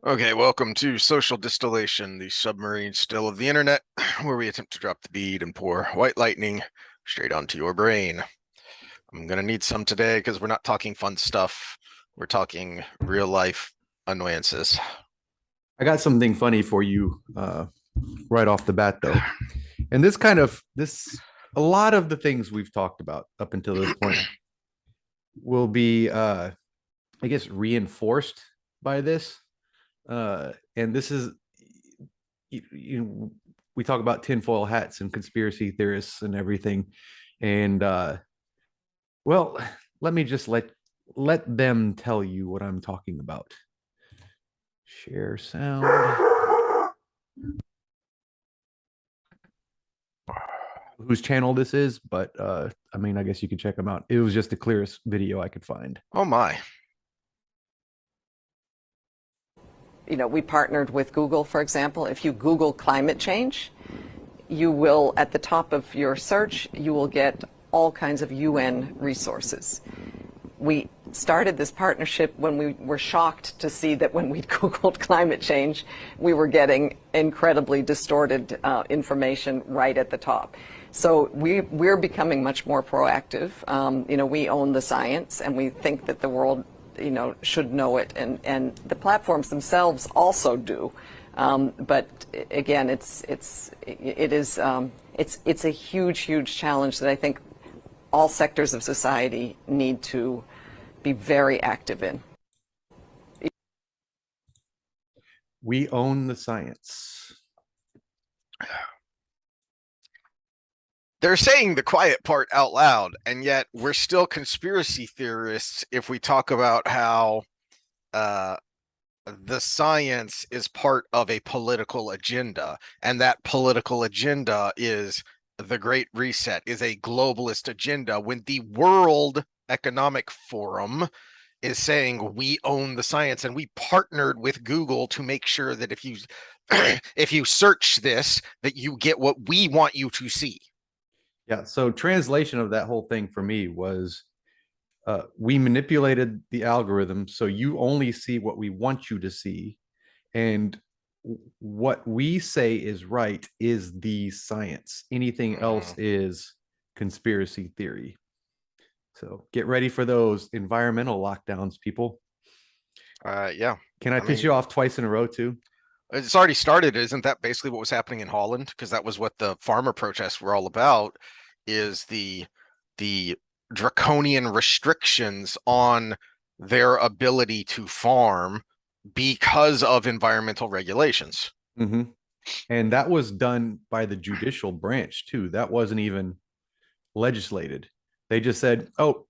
Okay, welcome to Social Distillation, the submarine still of the internet, where we attempt to drop the bead and pour white lightning straight onto your brain. I'm gonna need some today because we're not talking fun stuff. We're talking real life annoyances. I got something funny for you right off the bat, though. And this a lot of the things we've talked about up until this point will be, I guess, reinforced by this. And this is, we talk about tinfoil hats and conspiracy theorists and everything. And well, let me just let them tell you what I'm talking about. Share sound. Whose channel this is, but I mean, I guess you could check them out. It was just the clearest video I could find. Oh my. We partnered with Google, for example. If you Google climate change, you will, at the top of your search, you will get all kinds of UN resources. We started this partnership when we were shocked to see that when we Googled climate change, we were getting incredibly distorted information right at the top. So we're becoming much more proactive. We own the science, and we think that the world should know it, and the platforms themselves also do. But again, it's a huge challenge that I think all sectors of society need to be very active in. We own the science. They're saying the quiet part out loud, and yet we're still conspiracy theorists if we talk about how the science is part of a political agenda, and that political agenda is the Great Reset, is a globalist agenda, when the World Economic Forum is saying we own the science, and we partnered with Google to make sure that if you if you search this, that you get what we want you to see. Yeah. So translation of that whole thing for me was we manipulated the algorithm so you only see what we want you to see, and what we say is right is the science. Anything else is conspiracy theory. So get ready for those environmental lockdowns, people. Yeah. Can I piss you off twice in a row too? It's already started. Isn't that basically what was happening in Holland? Because that was what the farmer protests were all about, is the draconian restrictions on their ability to farm because of environmental regulations. Mm-hmm. And that was done by the judicial branch too. That wasn't even legislated. They just said, "Oh,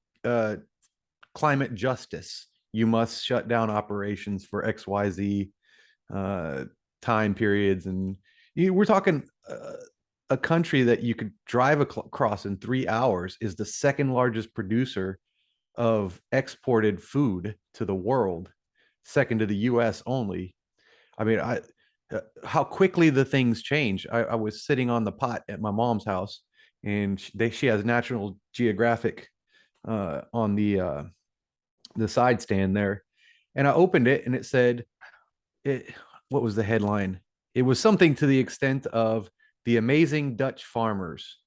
climate justice. You must shut down operations for XYZ time periods." And we're talking a country that you could drive across in 3 hours is the second largest producer of exported food to the world, second to the US only. I mean, how quickly the things change. I was sitting on the pot at my mom's house, and she has National Geographic on the side stand there, and I opened it, and it said, what was the headline? It was something to the extent of the amazing Dutch farmers,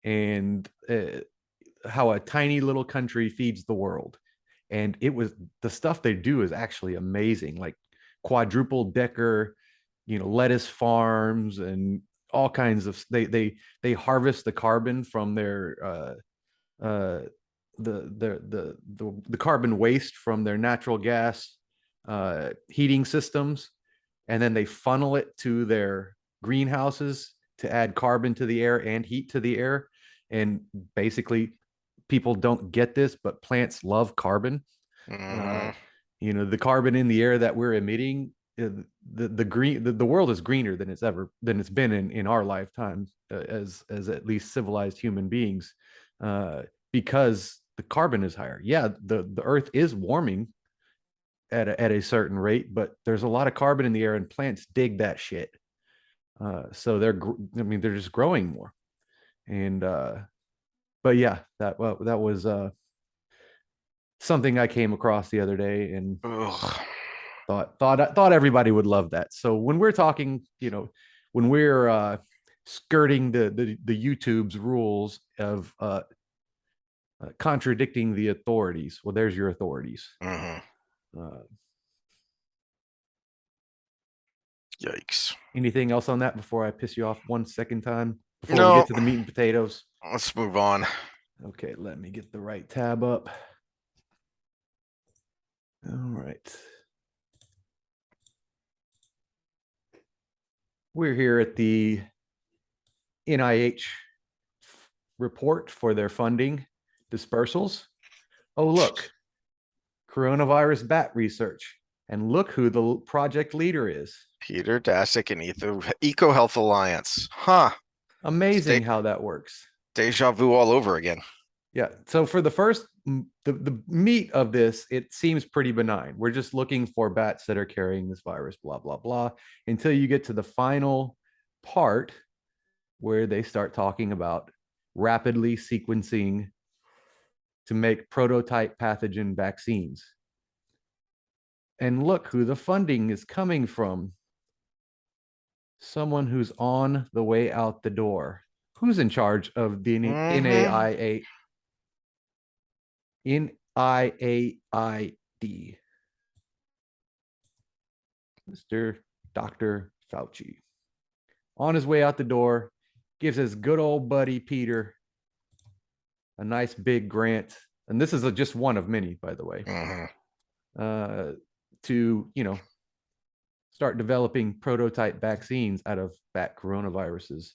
and how a tiny little country feeds the world. And it was, the stuff they do is actually amazing, like quadruple decker, lettuce farms and all kinds of, they harvest the carbon from their the carbon waste from their natural gas heating systems, and then they funnel it to their greenhouses to add carbon to the air and heat to the air. And basically, people don't get this, but plants love carbon. Mm. The carbon in the air that we're emitting, the world is greener than it's been in our lifetime, as at least civilized human beings, because the carbon is higher. Yeah, the earth is warming at a certain rate, but there's a lot of carbon in the air, and plants dig that shit. So they're just growing more. And but yeah, that was something I came across the other day. And Ugh. Thought everybody would love that. So when we're talking, when we're skirting the YouTube's rules of contradicting the authorities, well, there's your authorities. Mhm. Yikes. Anything else on that before I piss you off one second time before we No. get to the meat and potatoes? Let's move on. Okay, let me get the right tab up. All right. We're here at the NIH report for their funding dispersals. Oh, look, coronavirus bat research. And look who the project leader is. Peter Daszak and Eco Health Alliance. Huh. Amazing how that works. Deja vu all over again. Yeah. So for the first, the meat of this, it seems pretty benign. We're just looking for bats that are carrying this virus, blah, blah, blah, until you get to the final part where they start talking about rapidly sequencing to make prototype pathogen vaccines. And look who the funding is coming from. Someone who's on the way out the door. Who's in charge of the NIAID? Mr. Dr. Fauci. On his way out the door, gives his good old buddy Peter a nice big grant. And this is just one of many, by the way, to, start developing prototype vaccines out of bat coronaviruses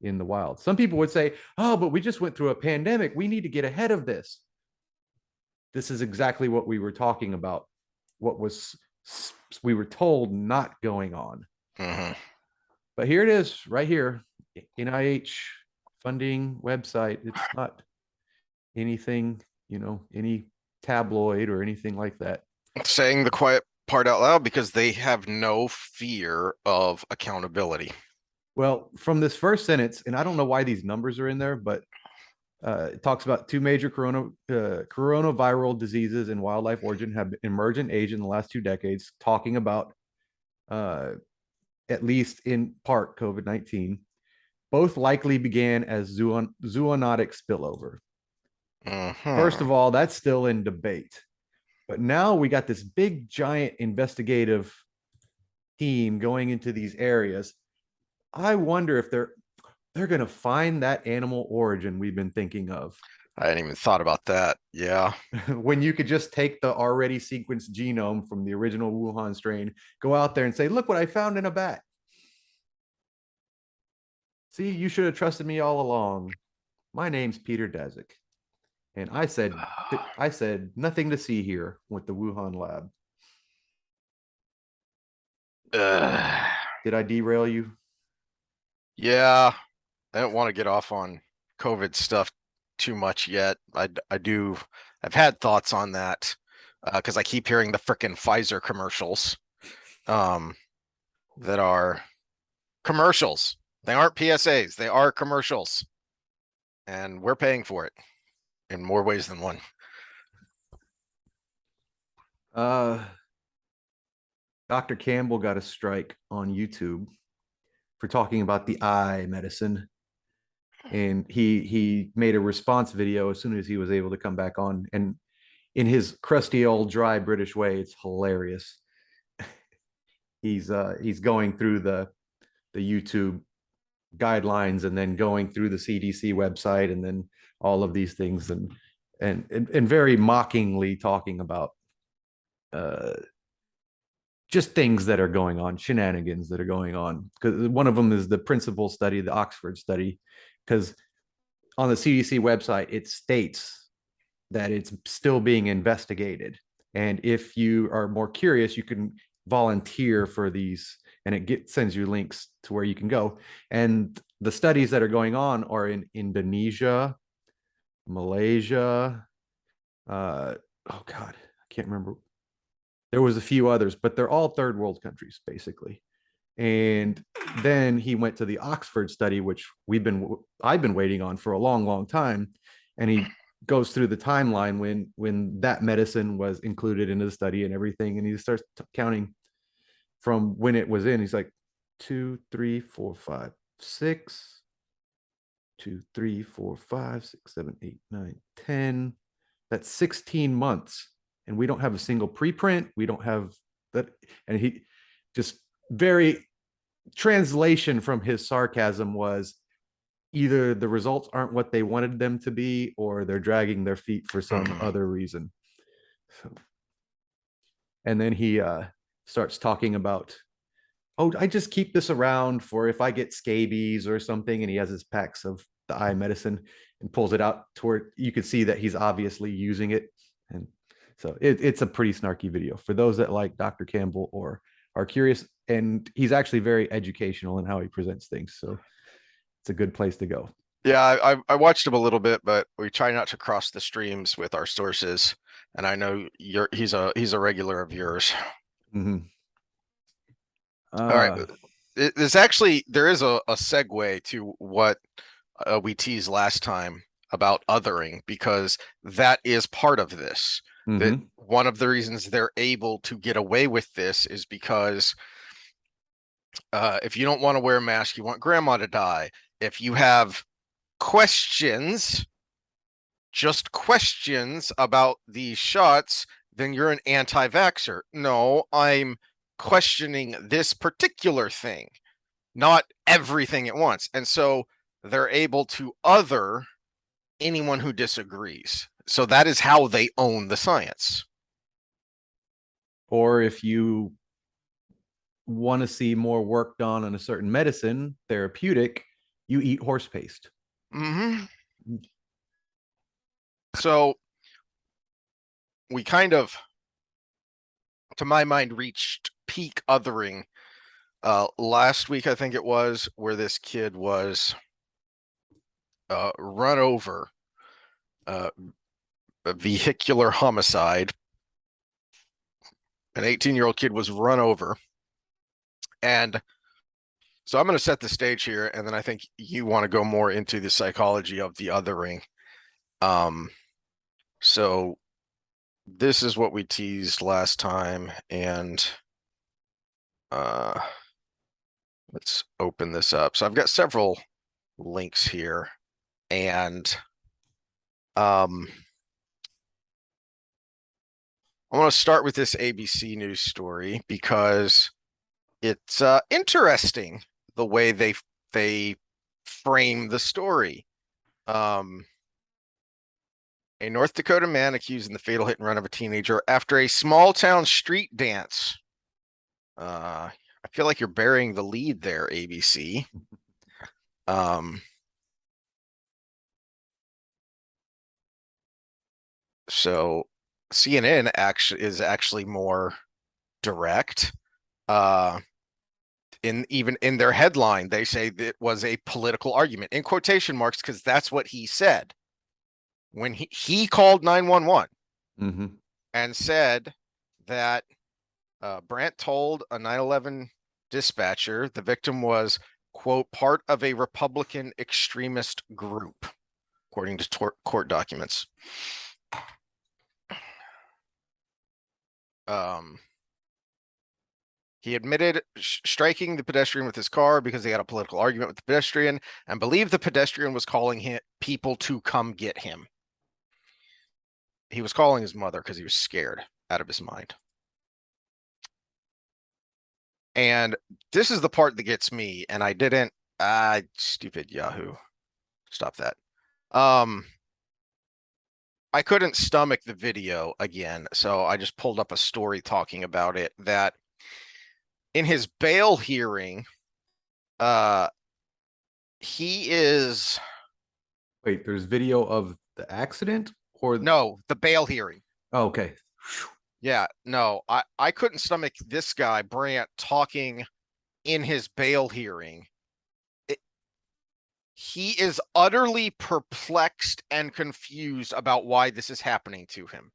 in the wild. Some people would say, oh, but we just went through a pandemic. We need to get ahead of this. This is exactly what we were talking about. What we were told not going on. But here it is right here. NIH funding website. It's not anything, any tabloid or anything like that. Saying the quiet part out loud because they have no fear of accountability. Well, from this first sentence, and I don't know why these numbers are in there, but it talks about two major coronaviral diseases in wildlife origin have emerged in Asia in the last 2 decades, talking about at least in part COVID-19. Both likely began as zoonotic spillover. First of all, that's still in debate. But now we got this big, giant investigative team going into these areas. I wonder if they're going to find that animal origin we've been thinking of. I hadn't even thought about that. Yeah. When you could just take the already sequenced genome from the original Wuhan strain, go out there and say, look what I found in a bat. See, you should have trusted me all along. My name's Peter Daszak. And I said nothing to see here with the Wuhan lab. Did I derail you? Yeah. I don't want to get off on COVID stuff too much yet. I've had thoughts on that because I keep hearing the frickin' Pfizer commercials that are commercials. They aren't PSAs. They are commercials. And we're paying for it in more ways than one. Dr. Campbell got a strike on YouTube for talking about the eye medicine. And he made a response video as soon as he was able to come back on. And in his crusty old dry British way, it's hilarious. He's going through the YouTube guidelines and then going through the CDC website and then all of these things and very mockingly talking about just things that are going on, shenanigans that are going on. Because one of them is the principal study, the Oxford study, because on the CDC website, it states that it's still being investigated. And if you are more curious, you can volunteer for these and it sends you links to where you can go. And the studies that are going on are in Indonesia, Malaysia. Oh God, I can't remember. There was a few others, but they're all third world countries, basically. And then he went to the Oxford study, which I've been waiting on for a long, long time. And he goes through the timeline when that medicine was included into the study and everything, and he starts counting from when it was in. He's like 2, 3, 4, 5, 6, 2, 3, 4, 5, 6, 7, 8, 9, 10. That's 16 months, and we don't have a single preprint. We don't have that, and he just very translation from his sarcasm was either the results aren't what they wanted them to be, or they're dragging their feet for some other reason. So, and then he starts talking about, oh, I just keep this around for if I get scabies or something. And he has his packs of the eye medicine and pulls it out toward, you could see that he's obviously using it. And so it's a pretty snarky video for those that like Dr. Campbell or are curious. And he's actually very educational in how he presents things. So it's a good place to go. Yeah, I watched him a little bit, but we try not to cross the streams with our sources. And I know he's a regular of yours. Mm-hmm. All right. There is a segue to what we teased last time about othering, because that is part of this. That one of the reasons they're able to get away with this is because if you don't want to wear a mask, you want grandma to die. If you have questions, just questions about these shots, then you're an anti-vaxxer. No, I'm questioning this particular thing, not everything at once. And so they're able to other anyone who disagrees. So that is how they own the science. Or if you want to see more work done on a certain medicine, therapeutic, you eat horse paste. So we kind of, to my mind, reached peak othering last week, I think it was, where this kid was run over, a vehicular homicide. An 18-year-old kid was run over. And so I'm going to set the stage here, and then I think you want to go more into the psychology of the othering. So this is what we teased last time, and let's open this up. So I've got several links here, and I want to start with this ABC News story because it's interesting the way they frame the story. A North Dakota man accused in the fatal hit and run of a teenager after a small town street dance. I feel like you're burying the lead there, ABC. So CNN is actually more direct. Even in their headline, they say that it was a political argument in quotation marks, because that's what he said when he called 911 and said that Brandt told a 9/11 dispatcher the victim was, quote, part of a Republican extremist group, according to court documents. He admitted striking the pedestrian with his car because he had a political argument with the pedestrian and believed the pedestrian was calling people to come get him. He was calling his mother because he was scared out of his mind. And this is the part that gets me, and I didn't, stupid Yahoo. Stop that. I couldn't stomach the video again, so I just pulled up a story talking about it, that in his bail hearing, he is... Wait, there's video of the accident? Or no, the bail hearing. Oh, okay. Yeah, no, I couldn't stomach this guy, Brandt, talking in his bail hearing. He is utterly perplexed and confused about why this is happening to him.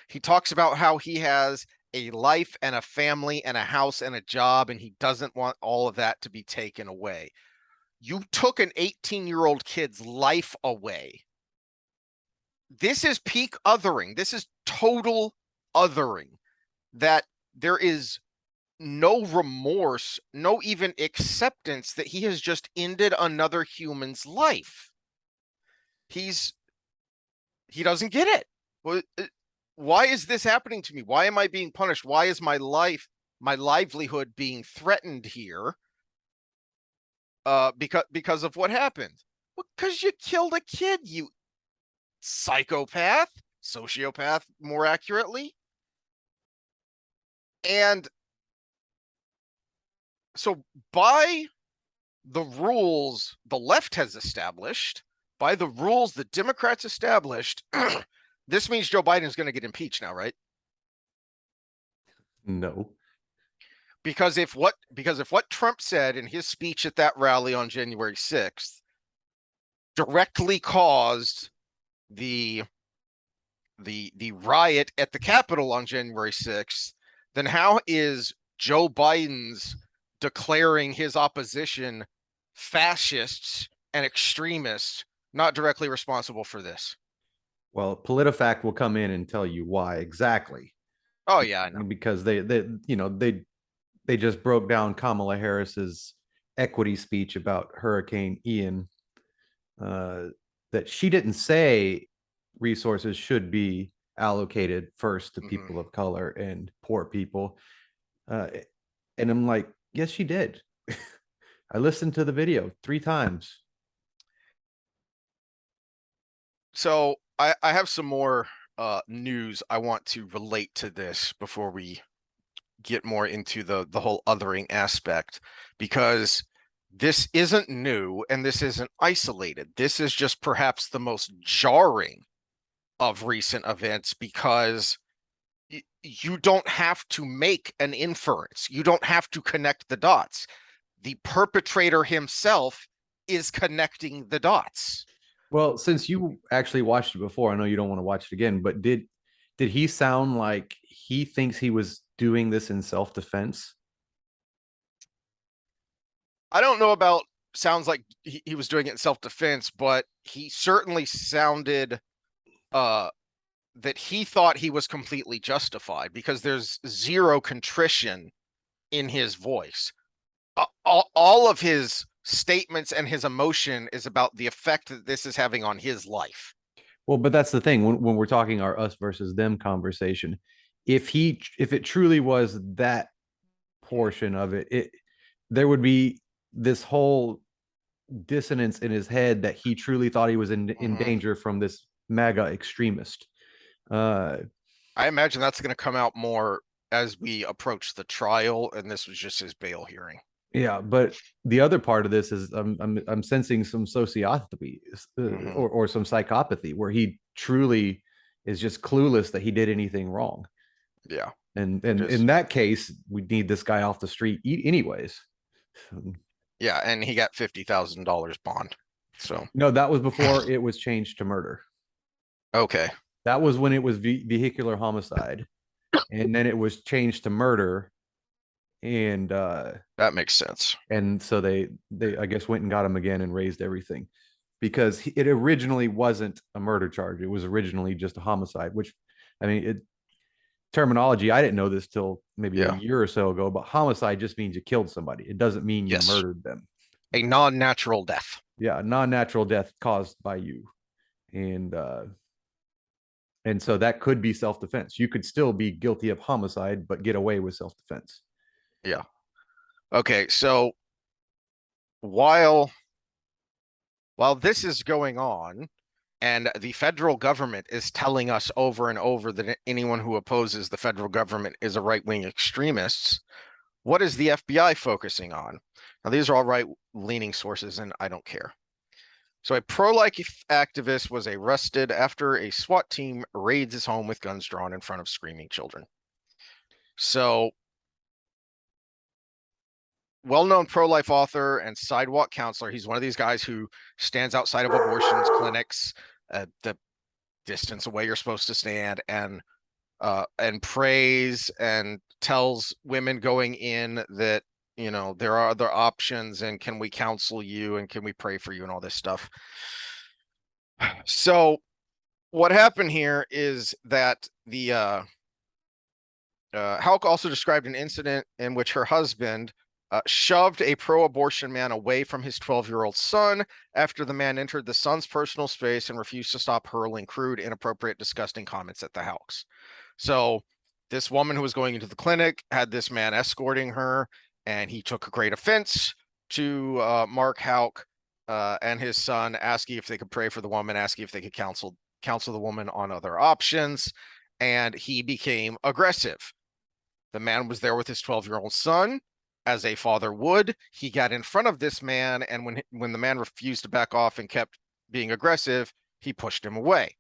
He talks about how he has a life and a family and a house and a job, and he doesn't want all of that to be taken away. You took an 18-year-old kid's life away. this is peak othering. This is total othering, that there is no remorse, no even acceptance that he has just ended another human's life. He doesn't get it. Why is this happening to me? Why am I being punished? Why is my life, my livelihood being threatened here? Because of what happened. Well, because you killed a kid, you psychopath, sociopath, more accurately. And so by the rules the left has established, by the rules the Democrats established, this means Joe Biden is going to get impeached now, right? No. Because if what Trump said in his speech at that rally on January 6th directly caused the riot at the Capitol on January 6th, then how is Joe Biden's declaring his opposition fascists and extremists not directly responsible for this? Well, PolitiFact will come in and tell you why exactly. Oh yeah, I know. Because they just broke down Kamala Harris's equity speech about Hurricane Ian. That she didn't say resources should be allocated first to people of color and poor people. And I'm like, yes, she did. I listened to the video 3 times. So I have some more news I want to relate to this before we get more into the whole othering aspect, because this isn't new and this isn't isolated. This is just perhaps the most jarring of recent events, because you don't have to make an inference. You don't have to connect the dots. The perpetrator himself is connecting the dots. Well, since you actually watched it before, I know you don't want to watch it again, but did he sound like he thinks he was doing this in self-defense? I don't know about sounds like he was doing it in self-defense, but he certainly sounded that he thought he was completely justified, because there's zero contrition in his voice. All of his statements and his emotion is about the effect that this is having on his life. Well, but that's the thing when we're talking our us versus them conversation. If it truly was that portion of it, there would be this whole dissonance in his head that he truly thought he was in danger from this MAGA extremist. I imagine that's going to come out more as we approach the trial, and this was just his bail hearing. Yeah, but the other part of this is I'm sensing some sociopathy or some psychopathy, where he truly is just clueless that he did anything wrong. Yeah, and in that case, we need this guy off the street anyways. Yeah, and he got $50,000 bond. So no, that was before it was changed to murder. Okay, that was when it was vehicular homicide, and then it was changed to murder. And that makes sense. And so they I guess went and got him again and raised everything, because it originally wasn't a murder charge. It was originally just a homicide, which, I mean, terminology, I didn't know this till maybe a year or so ago, but homicide just means you killed somebody. It doesn't mean you murdered them. A non-natural death. Yeah, non-natural death caused by you. And so that could be self-defense. You could still be guilty of homicide but get away with self-defense. Yeah. Okay, so while this is going on, and the federal government is telling us over and over that anyone who opposes the federal government is a right-wing extremist, what is the FBI focusing on? Now, these are all right-leaning sources, and I don't care. So a pro-life activist was arrested after a SWAT team raids his home with guns drawn in front of screaming children. So, well-known pro-life author and sidewalk counselor. He's one of these guys who stands outside of abortion clinics at the distance away you're supposed to stand, and prays and tells women going in that, you know, there are other options, and can we counsel you, and can we pray for you, and all this stuff. So what happened here is that the Hauk also described an incident in which her husband shoved a pro-abortion man away from his 12-year-old son after the man entered the son's personal space and refused to stop hurling crude, inappropriate, disgusting comments at the Hauks. So this woman who was going into the clinic had this man escorting her, and he took great offense to Mark Hauk and his son, asking if they could pray for the woman, asking if they could counsel the woman on other options, and he became aggressive. The man was there with his 12-year-old son, as a father would. He got in front of this man, and when the man refused to back off and kept being aggressive, he pushed him away.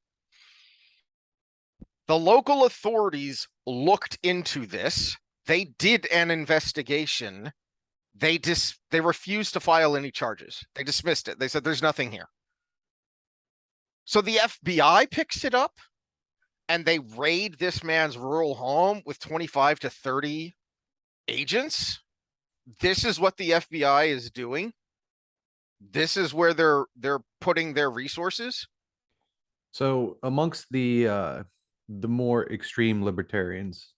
The local authorities looked into this. They did an investigation. They refused to file any charges. They dismissed it. They said there's nothing here. So the FBI picks it up, and they raid this man's rural home with 25 to 30 agents. This is what the FBI is doing. This is where they're putting their resources. So amongst the more extreme libertarians,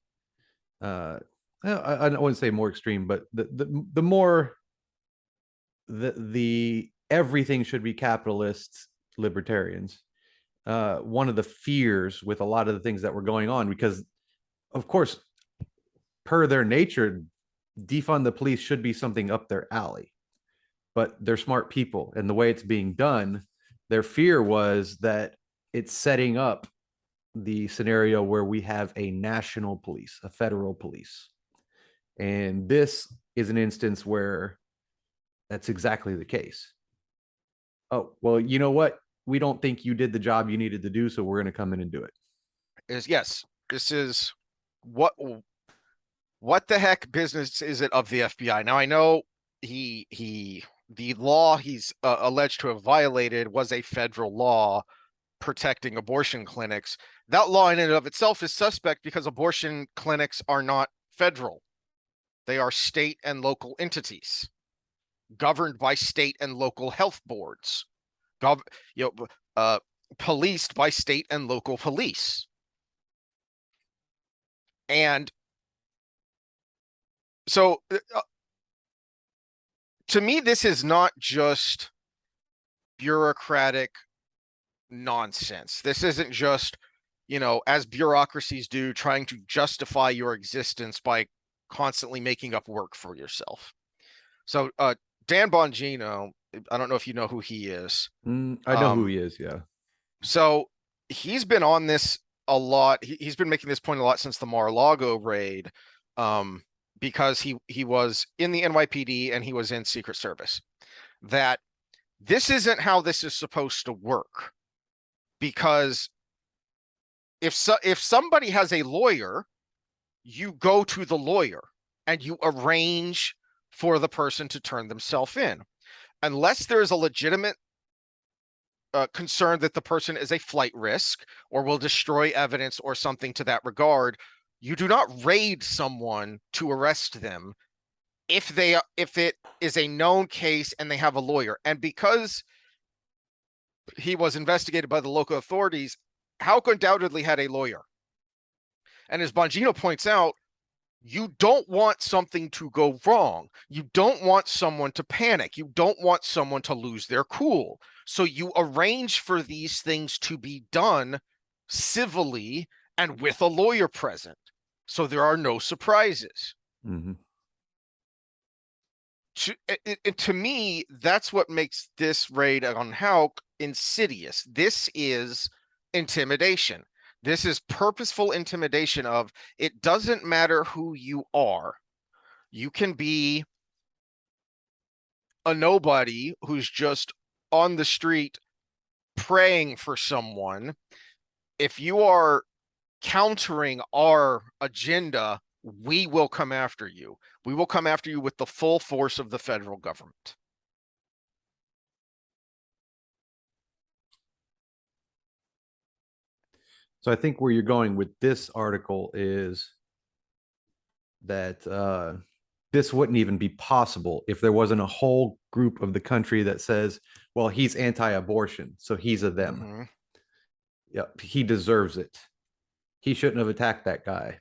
I wouldn't say more extreme, but the more the everything should be capitalist libertarians. One of the fears with a lot of the things that were going on, because of course, per their nature, defund the police should be something up their alley, but they're smart people, and the way it's being done, their fear was that it's setting up the scenario where we have a national police, a federal police. And this is an instance where that's exactly the case. Oh, well, you know what? We don't think you did the job you needed to do, so we're going to come in and do it. Yes, this is what the heck business is it of the FBI? Now, I know the law he's alleged to have violated was a federal law protecting abortion clinics. That law in and of itself is suspect because abortion clinics are not federal. They are state and local entities governed by state and local health boards, policed by state and local police. And so to me, this is not just bureaucratic nonsense. This isn't just, as bureaucracies do, trying to justify your existence by constantly making up work for yourself. So Dan Bongino, I don't know if you know who he is. I know who he is, yeah. So he's been on this a lot. He's been making this point a lot since the Mar-a-Lago raid, because he was in the NYPD and he was in Secret Service, that this isn't how this is supposed to work. Because if somebody has a lawyer, you go to the lawyer and you arrange for the person to turn themselves in. Unless there is a legitimate concern that the person is a flight risk or will destroy evidence or something to that regard, you do not raid someone to arrest them if it is a known case and they have a lawyer. And because he was investigated by the local authorities, Hauk undoubtedly had a lawyer. And as Bongino points out, you don't want something to go wrong. You don't want someone to panic. You don't want someone to lose their cool. So you arrange for these things to be done civilly and with a lawyer present, so there are no surprises. Mm-hmm. To me, that's what makes this raid on Hauk insidious. This is intimidation. This is purposeful intimidation of, it doesn't matter who you are. You can be a nobody who's just on the street praying for someone. If you are countering our agenda, we will come after you. We will come after you with the full force of the federal government. So I think where you're going with this article is that this wouldn't even be possible if there wasn't a whole group of the country that says, well, he's anti-abortion, so he's a them. Mm-hmm. Yep, he deserves it. He shouldn't have attacked that guy.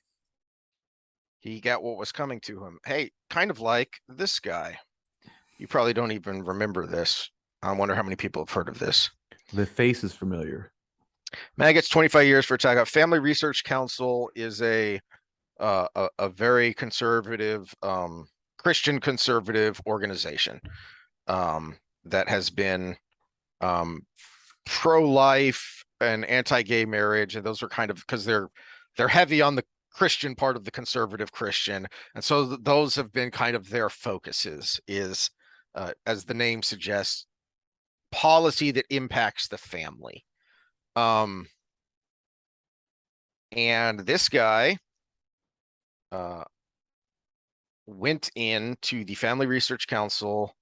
He got what was coming to him. Hey, kind of like this guy. You probably don't even remember this. I wonder how many people have heard of this. The face is familiar. Man gets 25 years for attack. Family Research Council is a very conservative, Christian conservative organization that has been pro-life and anti-gay marriage, and those are kind of because they're heavy on the Christian part of the conservative Christian, and so those have been kind of their focuses. Is as the name suggests, policy that impacts the family. And this guy went into the Family Research Council.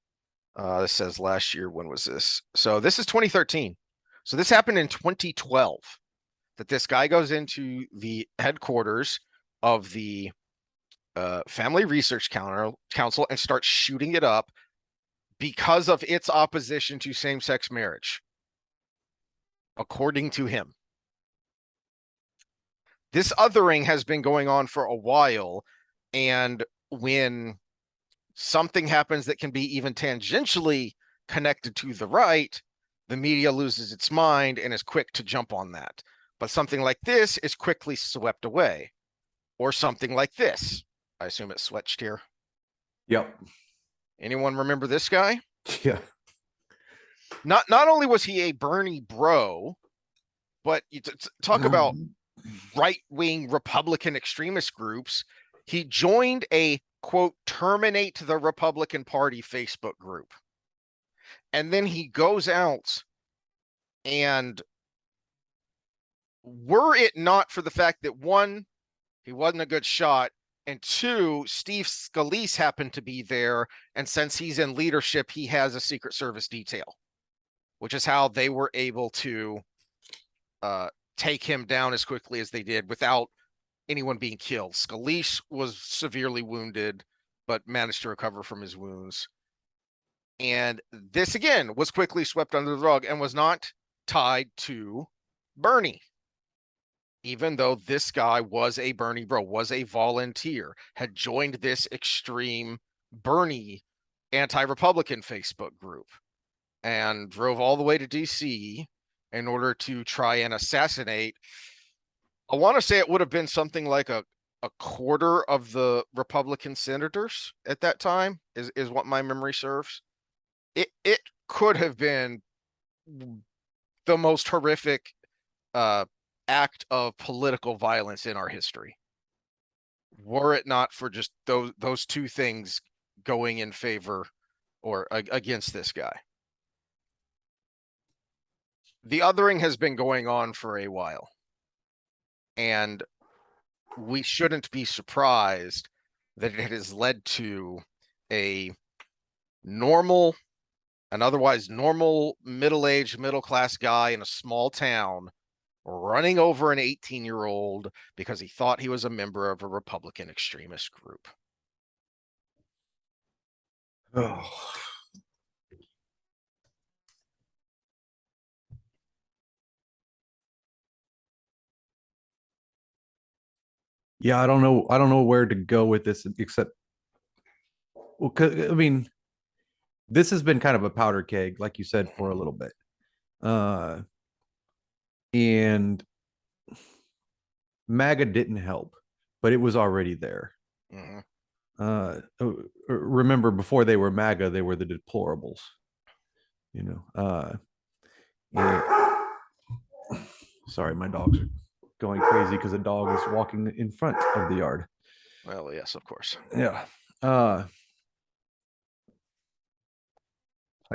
This says last year. When was this? So this is 2013. So this happened in 2012. That this guy goes into the headquarters of the Family Research Council and starts shooting it up because of its opposition to same-sex marriage, according to him. This othering has been going on for a while, and when something happens that can be even tangentially connected to the right, the media loses its mind and is quick to jump on that. But something like this is quickly swept away. Or something like this. I assume it switched here. Yep. Anyone remember this guy? Yeah. Not only was he a Bernie bro, but you talk about right-wing Republican extremist groups. He joined a, quote, terminate the Republican Party Facebook group. And then he goes out and, were it not for the fact that, one, he wasn't a good shot, and two, Steve Scalise happened to be there, and since he's in leadership, he has a Secret Service detail, which is how they were able to take him down as quickly as they did without anyone being killed. Scalise was severely wounded, but managed to recover from his wounds. And this, again, was quickly swept under the rug and was not tied to Bernie. Even though this guy was a Bernie bro, was a volunteer, had joined this extreme Bernie anti-Republican Facebook group, and drove all the way to DC in order to try and assassinate. I want to say it would have been something like a quarter of the Republican senators at that time, is what my memory serves. It could have been the most horrific act of political violence in our history, were it not for just those two things going in favor or against this guy. The othering has been going on for a while, and we shouldn't be surprised that it has led to an otherwise normal middle-aged, middle-class guy in a small town running over an 18-year-old because he thought he was a member of a Republican extremist group. Oh. Yeah, I don't know where to go with this except, well, I mean, this has been kind of a powder keg, like you said, for a little bit. And MAGA didn't help, but it was already there. Remember, before they were MAGA, they were the deplorables. Sorry, my dogs are going crazy because a dog is walking in front of the yard. Well, yes, of course. Yeah. I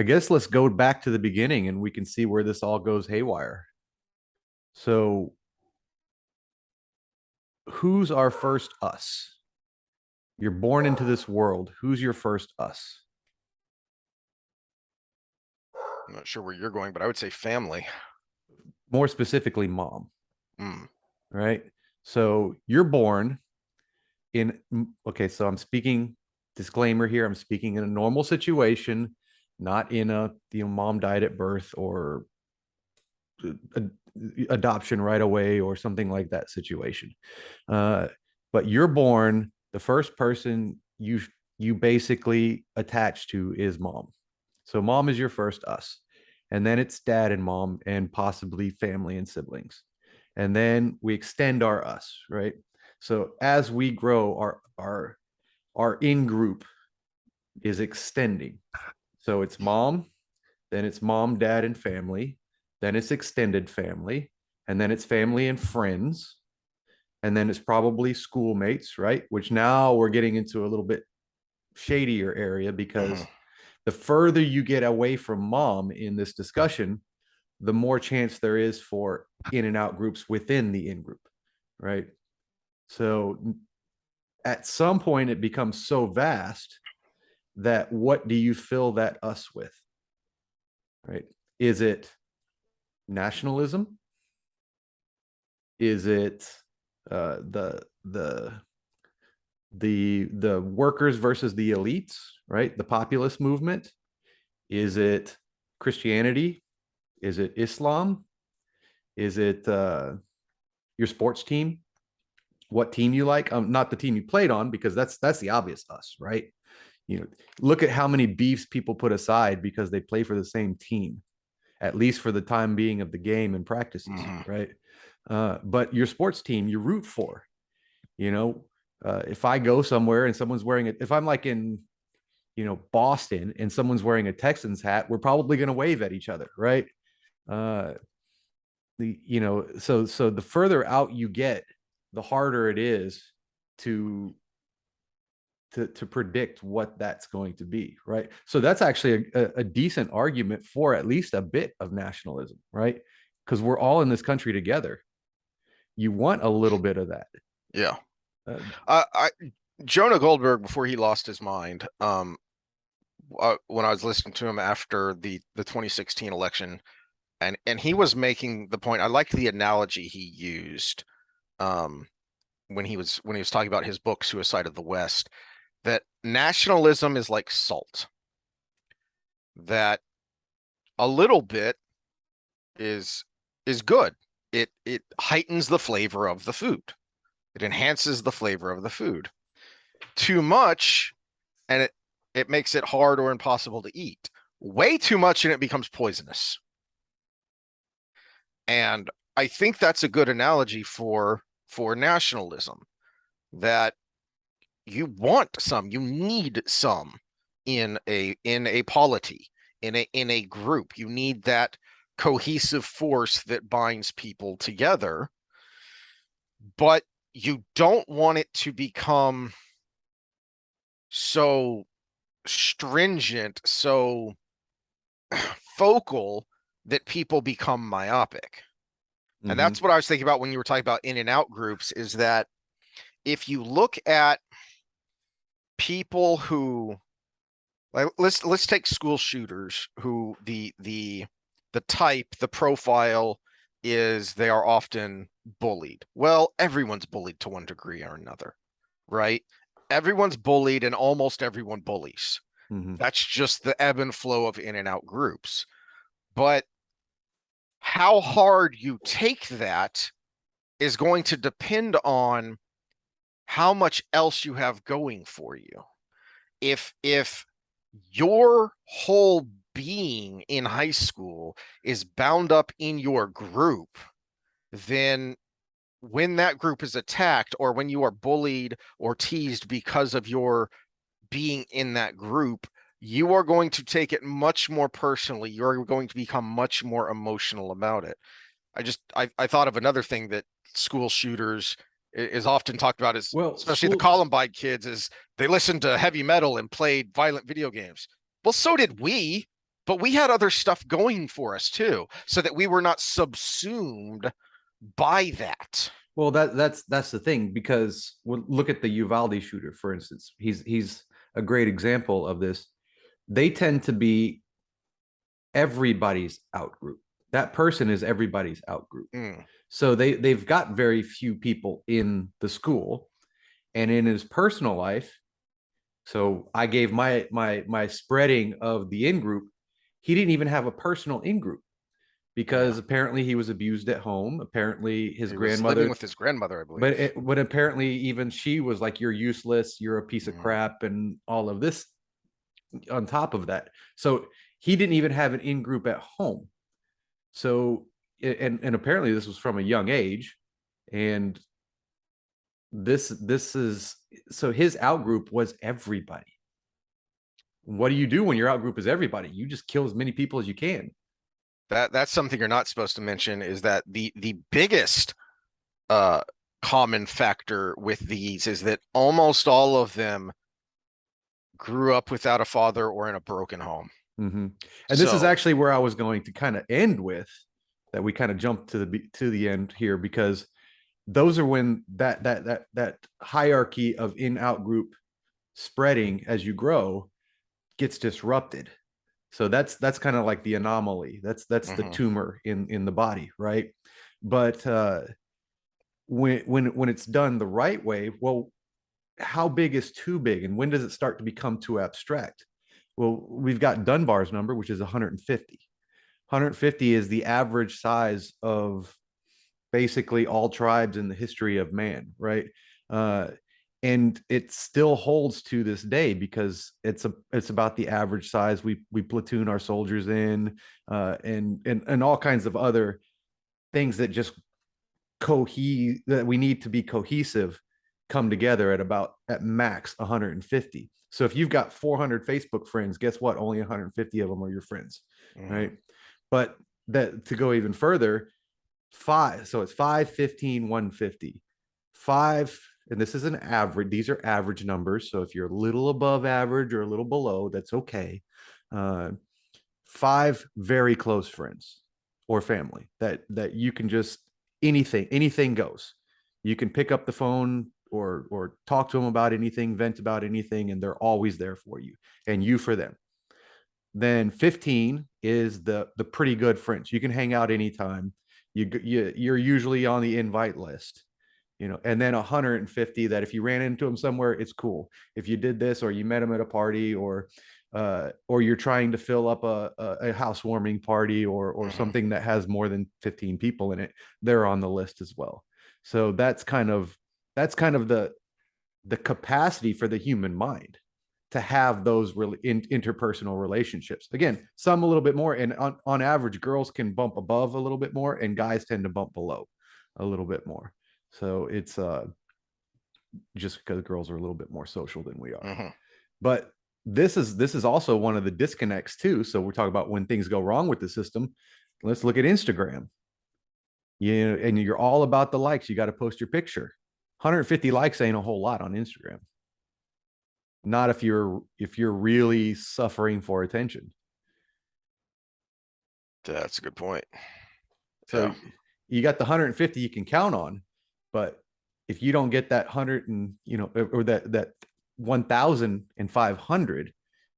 guess let's go back to the beginning and we can see where this all goes haywire. So, who's our first us? You're born into this world. Who's your first us? I'm not sure where you're going, but I would say family. More specifically, mom. Right? So you're born in, okay, so I'm speaking, disclaimer here, I'm speaking in a normal situation, not in a, mom died at birth or adoption right away or something like that situation. But you're born, the first person you basically attach to is mom. So mom is your first us. And then it's dad and mom and possibly family and siblings. And then we extend our us, right? So as we grow, our in group is extending. So it's mom, then it's mom, dad, and family, then it's extended family, and then it's family and friends, and then it's probably schoolmates, right? Which now we're getting into a little bit shadier area because the further you get away from mom in this discussion, the more chance there is for in and out groups within the in group, right? So at some point it becomes so vast that what do you fill that us with, right? Is it nationalism? Is it the workers versus the elites, right? The populist movement? Is it Christianity? Is it Islam? Is it your sports team? What team you like? Not the team you played on, because that's the obvious us, right? You know, look at how many beefs people put aside because they play for the same team, at least for the time being of the game and practices, right? But your sports team you root for, you know, if I go somewhere and someone's wearing it, if I'm like in, you know, Boston and someone's wearing a Texans hat, we're probably going to wave at each other, right? You know, so the further out you get, the harder it is to predict what that's going to be, right? So that's actually a decent argument for at least a bit of nationalism, right? Because we're all in this country together. You want a little bit of that. Yeah. Jonah Goldberg, before he lost his mind, when I was listening to him after the 2016 election, and he was making the point. I liked the analogy he used when he was talking about his book Suicide of the West, that nationalism is like salt, that a little bit is good. It heightens the flavor of the food. It enhances the flavor of the food. Too much and it makes it hard or impossible to eat. Way too much and it becomes poisonous. And I think that's a good analogy for nationalism, that you want some, you need some in a polity, in a group. You need that cohesive force that binds people together, but you don't want it to become so stringent, so focal that people become myopic. And that's what I was thinking about when you were talking about in and out groups, is that if you look at people who, like, let's take school shooters, who the type, the profile is they are often bullied. Well, everyone's bullied to one degree or another, right? Everyone's bullied and almost everyone bullies. That's just the ebb and flow of in and out groups. But how hard you take that is going to depend on how much else you have going for you. If your whole being in high school is bound up in your group, then when that group is attacked, or when you are bullied or teased because of your being in that group, you are going to take it much more personally. You're going to become much more emotional about it. I thought of another thing that school shooters is often talked about, is, well, especially the Columbine kids, is they listened to heavy metal and played violent video games. Well, so did we, but we had other stuff going for us too, so that we were not subsumed by that. Well, that's the thing, because look at the Uvalde shooter, for instance. He's a great example of this. They tend to be everybody's out group. That person is everybody's out group. So they've got very few people in the school, and in his personal life. So I gave my spreading of the in group. He didn't even have a personal in group. because apparently he was abused at home. Apparently his He was grandmother living with his grandmother, I believe. but apparently even she was like, you're useless, you're a piece of crap, and all of this on top of that. So he didn't even have an in-group at home. So and apparently this was from a young age, and this is, so his out-group was everybody. What do you do when your out-group is everybody? You just kill as many people as you can. That's something you're not supposed to mention, is that the biggest common factor with these is that almost all of them grew up without a father or in a broken home. And this is So- actually where I was going to kind of end with, that we kind of jumped to the end here, because those are when that hierarchy of in-out group spreading as you grow gets disrupted. So that's kind of like the anomaly. That's the tumor in the body, right? But when it's done the right way, well, how big is too big, and when does it start to become too abstract? Well, we've got Dunbar's number, which is 150. 150 is the average size of basically all tribes in the history of man, right? And it still holds to this day, because it's about the average size we platoon our soldiers in, and all kinds of other things that just that we need to be cohesive, come together at max 150. So if you've got 400 Facebook friends, guess what? Only 150 of them are your friends, right? But that, to go even further, so it's 5, 15, 150. 5, and this is an average, these are average numbers. So if you're a little above average or a little below, that's okay. 5 very close friends or family that you can just, anything goes. You can pick up the phone or talk to them about anything, vent about anything, and they're always there for you, and you for them. Then 15 is the pretty good friends. You can hang out anytime. You're usually on the invite list, and then 150, that if you ran into them somewhere, it's cool. If you did this, or you met them at a party, or you're trying to fill up a housewarming party, or something that has more than 15 people in it, they're on the list as well. So that's kind of the capacity for the human mind to have those really interpersonal relationships. Again, some a little bit more, and on average, girls can bump above a little bit more, and guys tend to bump below a little bit more. So it's just because girls are a little bit more social than we are. But this is also one of the disconnects too. So we're talking about when things go wrong with the system. Let's look at Instagram. And you're all about the likes. You got to post your picture. 150 likes ain't a whole lot on Instagram. Not if you're really suffering for attention. That's a good point. So you got the 150 you can count on, but if you don't get that 100 and or that 1,500,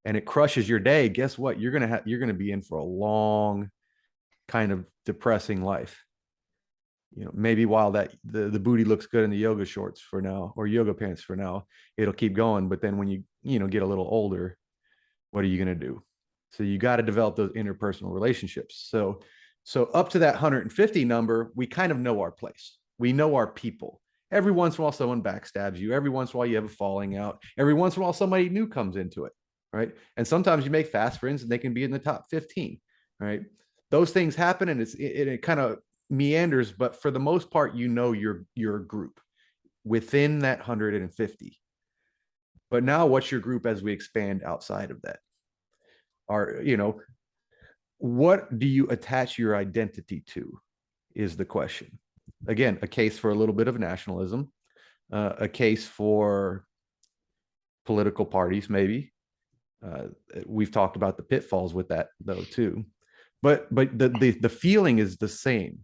and it crushes your day, guess what? You're gonna be in for a long, kind of depressing life. Maybe while that the booty looks good in the yoga shorts for now, or yoga pants for now, it'll keep going. But then when you get a little older, what are you going to do? So you got to develop those interpersonal relationships. So up to that 150 number, we kind of know our place. We know our people. Every once in a while, someone backstabs you. Every once in a while, you have a falling out. Every once in a while, somebody new comes into it, right? And sometimes you make fast friends, and they can be in the top 15, right? Those things happen, and it kind of meanders, but for the most part, your group within that 150. But now, what's your group as we expand outside of that? What do you attach your identity to is the question. Again, a case for a little bit of nationalism, a case for political parties, maybe. We've talked about the pitfalls with that though too, but the feeling is the same.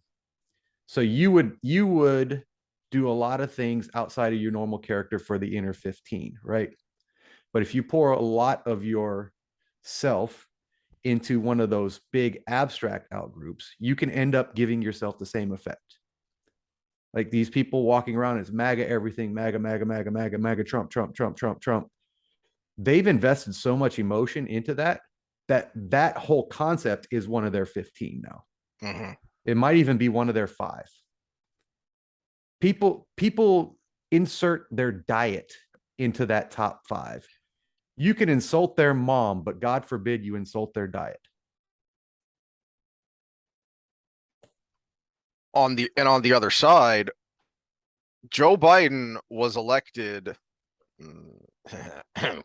So you would do a lot of things outside of your normal character for the inner 15, right? But if you pour a lot of yourself into one of those big abstract outgroups, you can end up giving yourself the same effect. Like these people walking around as MAGA everything, MAGA, MAGA, MAGA, MAGA, MAGA, Trump, Trump, Trump, Trump, Trump. They've invested so much emotion into that whole concept is one of their 15 now. Mhm. It might even be one of their 5. People insert their diet into that top 5. You can insult their mom, but God forbid you insult their diet. On the other side, Joe Biden was elected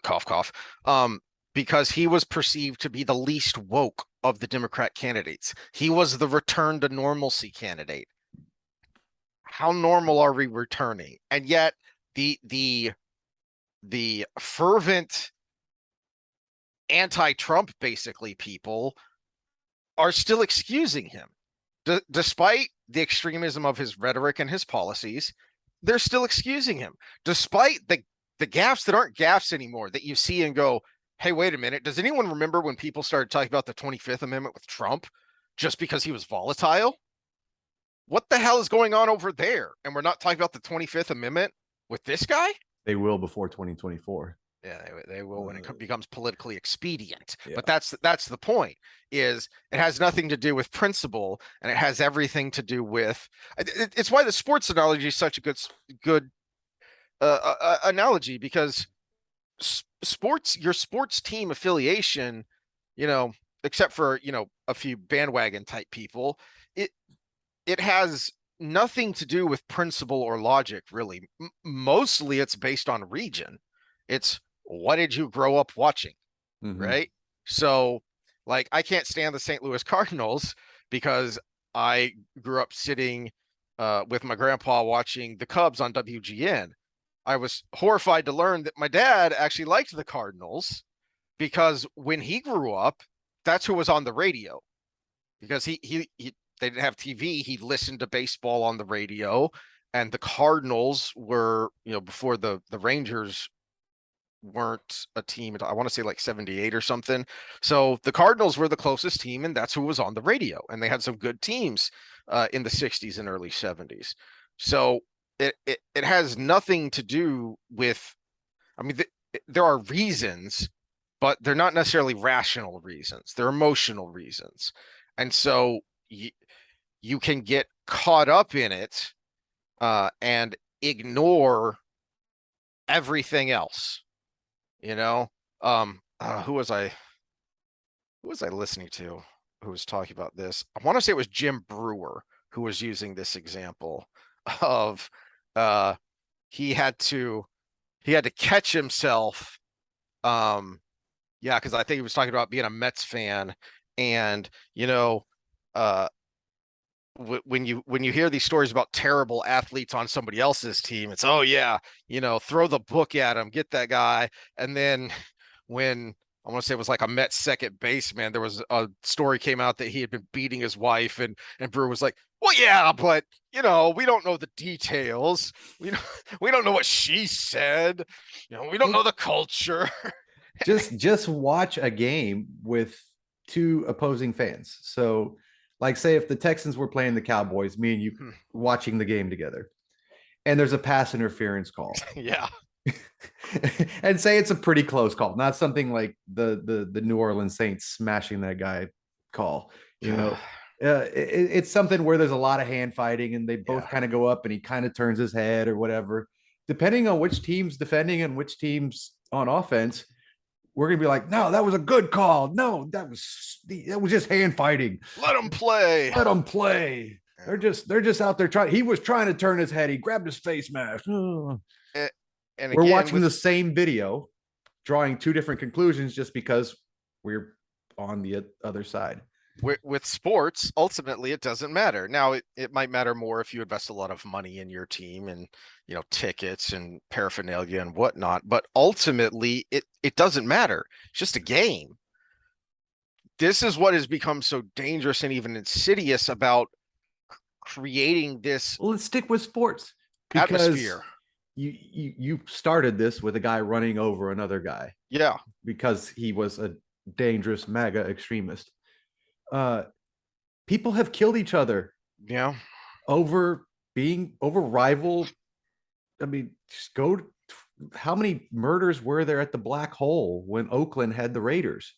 cough cough because he was perceived to be the least woke of the Democrat candidates. He was the return to normalcy candidate. How normal are we returning? And yet the fervent anti-Trump basically people are still excusing him. Despite the extremism of his rhetoric and his policies, they're still excusing him. Despite the gaffes that aren't gaffes anymore that you see and go, hey, wait a minute. Does anyone remember when people started talking about the 25th Amendment with Trump just because he was volatile? What the hell is going on over there? And we're not talking about the 25th Amendment with this guy? They will before 2024. Yeah, they will when it becomes politically expedient. Yeah. But that's the point. Is it has nothing to do with principle, and it has everything to do with. It's why the sports analogy is such a good analogy, because sports, your sports team affiliation, except for a few bandwagon type people, it has nothing to do with principle or logic, really. Mostly, it's based on region. It's what did you grow up watching, right? So, like, I can't stand the St. Louis Cardinals because I grew up sitting with my grandpa watching the Cubs on WGN. I was horrified to learn that my dad actually liked the Cardinals because when he grew up, that's who was on the radio. Because they didn't have TV, he listened to baseball on the radio, and the Cardinals were, before the Rangers weren't a team. I want to say like 78 or something. So the Cardinals were the closest team, and that's who was on the radio. And they had some good teams in the 60s and early 70s. So it has nothing to do with, I mean, there are reasons, but they're not necessarily rational reasons. They're emotional reasons. And so you can get caught up in it and ignore everything else. Who was I listening to who was talking about this? I want to say it was Jim Brewer who was using this example of he had to catch himself. Because I think he was talking about being a Mets fan, and when you hear these stories about terrible athletes on somebody else's team, it's, oh yeah, throw the book at him, get that guy. And then when I want to say it was like a Mets second baseman, there was a story came out that he had been beating his wife, and Brewer was like, well, yeah, but we don't know the details. We don't know what she said. We don't know the culture. just watch a game with 2 opposing fans. So, like, say if the Texans were playing the Cowboys, me and you watching the game together, and there's a pass interference call. Yeah. And say it's a pretty close call, not something like the New Orleans Saints smashing that guy call. It's something where there's a lot of hand fighting, and they both kind of go up, and he kind of turns his head or whatever. Depending on which team's defending and which team's on offense, we're gonna be like, no, that was a good call. No, that was just hand fighting. Let them play. Let them play. They're just out there trying. He was trying to turn his head. He grabbed his face mask. And we're watching the same video, drawing 2 different conclusions just because we're on the other side. With sports, ultimately, it doesn't matter. Now, it might matter more if you invest a lot of money in your team and, tickets and paraphernalia and whatnot. But ultimately, it doesn't matter. It's just a game. This is what has become so dangerous and even insidious about creating this. Well, let's stick with sports. Atmosphere. You started this with a guy running over another guy. Yeah. Because he was a dangerous MAGA extremist. People have killed each other. Yeah. Over rival. I mean, how many murders were there at the Black Hole when Oakland had the Raiders?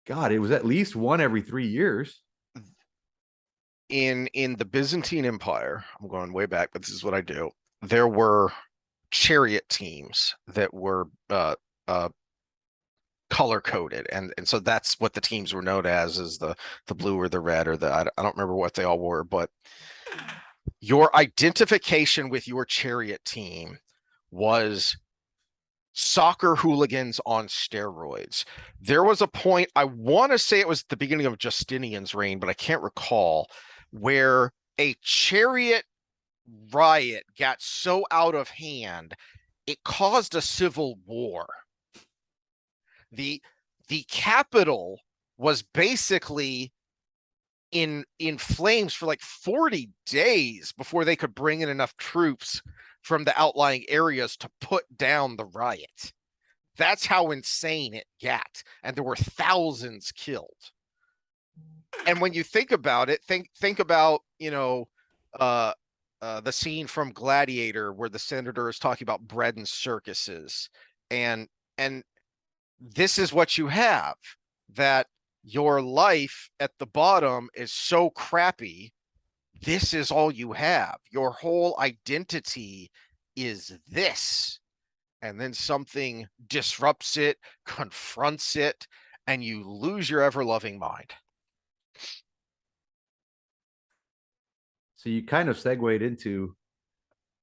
God, it was at least one every 3 years. in the Byzantine Empire, I'm going way back, but this is what I do. There were chariot teams that were color coded, and so that's what the teams were known as, is the blue or the red or the I don't remember what they all were, but your identification with your chariot team was soccer hooligans on steroids. There was a point, I want to say it was the beginning of Justinian's reign, but I can't recall, where a chariot riot got so out of hand it caused a civil war. The capital was basically in flames for like 40 days before they could bring in enough troops from the outlying areas to put down the riot. That's how insane it got, and there were thousands killed. And when you think about it, think about, the scene from Gladiator where the senator is talking about bread and circuses, and this is what you have, that your life at the bottom is so crappy. This is all you have. Your whole identity is this. And then something disrupts it, confronts it, and you lose your ever-loving mind. So you kind of segued into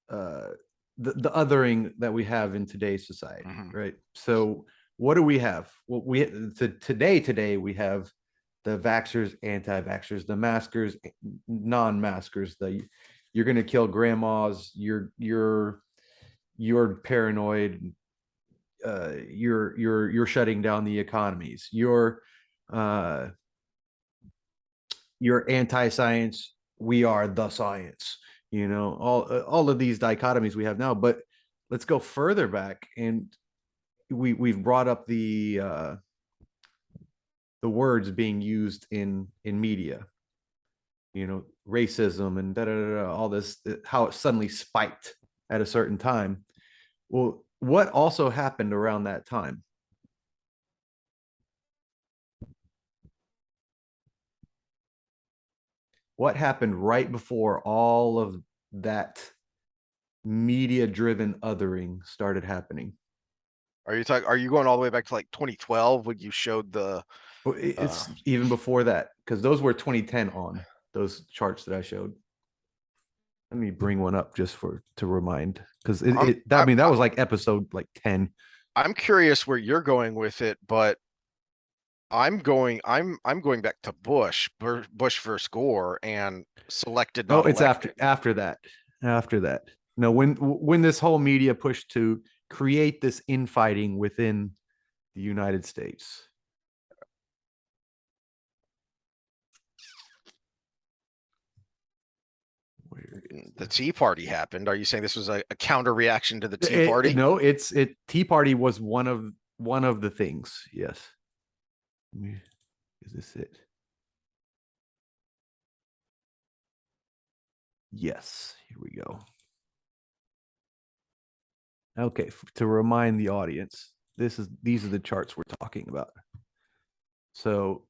the othering that we have in today's society, right? So what do we have? Well, today we have the vaxxers, anti-vaxxers, the maskers, non-maskers. You're going to kill grandmas. You're paranoid. You're shutting down the economies. You're anti-science. We are the science. All of these dichotomies we have now. But let's go further back, and we've brought up the words being used in media, racism and all this, how it suddenly spiked at a certain time. Well, what also happened around that time? What happened right before all of that media-driven othering started happening? Are you going all the way back to like 2012 when you showed the? It's even before that, because those were 2010 on those charts that I showed. Let me bring one up just to remind, because that was like episode like 10. I'm curious where you're going with it, but I'm going back to Bush versus Gore and selected. No, it's after that. No, when this whole media push to create this infighting within the United States. The Tea Party happened. Are you saying this was a counter reaction to the Tea Party? No, Tea Party was one of the things. Yes. Is this it? Yes, here we go. Okay, to remind the audience, these are the charts we're talking about. So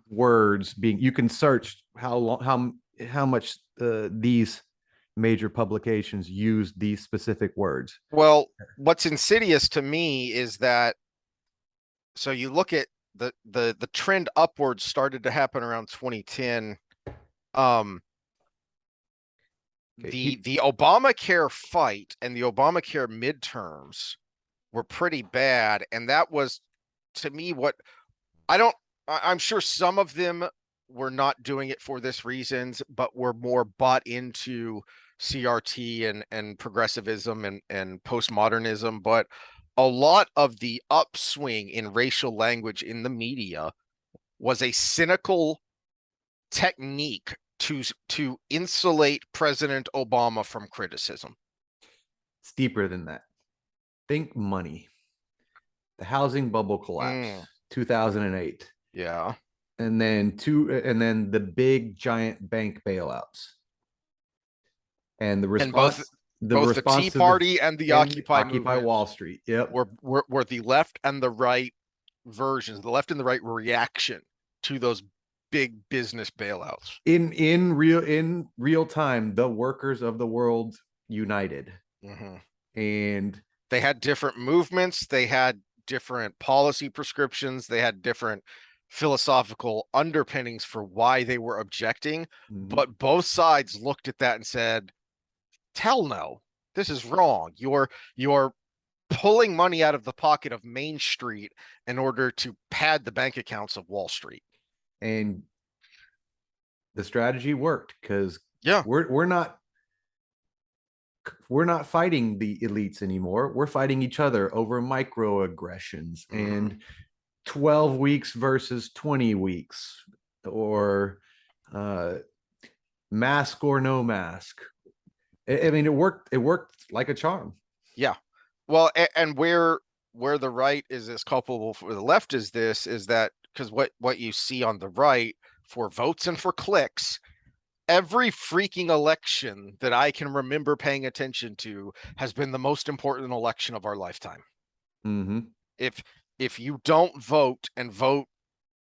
words being, you can search how much these major publications use these specific words. Well, what's insidious to me is that, so you look at the trend upwards started to happen around 2010. The Obamacare fight and the Obamacare midterms were pretty bad, and that was, to me, what I'm sure some of them were not doing it for this reasons, but were more bought into CRT and progressivism and postmodernism. But a lot of the upswing in racial language in the media was a cynical technique to insulate President Obama from criticism. It's deeper than that. Think money. The housing bubble collapse, 2008. Yeah. And then the big giant bank bailouts. And the response, both the Tea Party and the Occupy Wall Street. Yep. Were the left and the right versions, the left and the right reaction to those big business bailouts. In real time, the workers of the world united. And they had different movements, they had different policy prescriptions, they had different philosophical underpinnings for why they were objecting, but both sides looked at that and said, hell no, this is wrong. You're pulling money out of the pocket of Main Street in order to pad the bank accounts of Wall Street. And the strategy worked, because yeah, we're not fighting the elites anymore. We're fighting each other over microaggressions and 12 weeks versus 20 weeks, or mask or no mask. I mean, it worked like a charm. Yeah. Well, and where the right is as culpable for the left is that because what you see on the right for votes and for clicks, every freaking election that I can remember paying attention to has been the most important election of our lifetime. If you don't vote and vote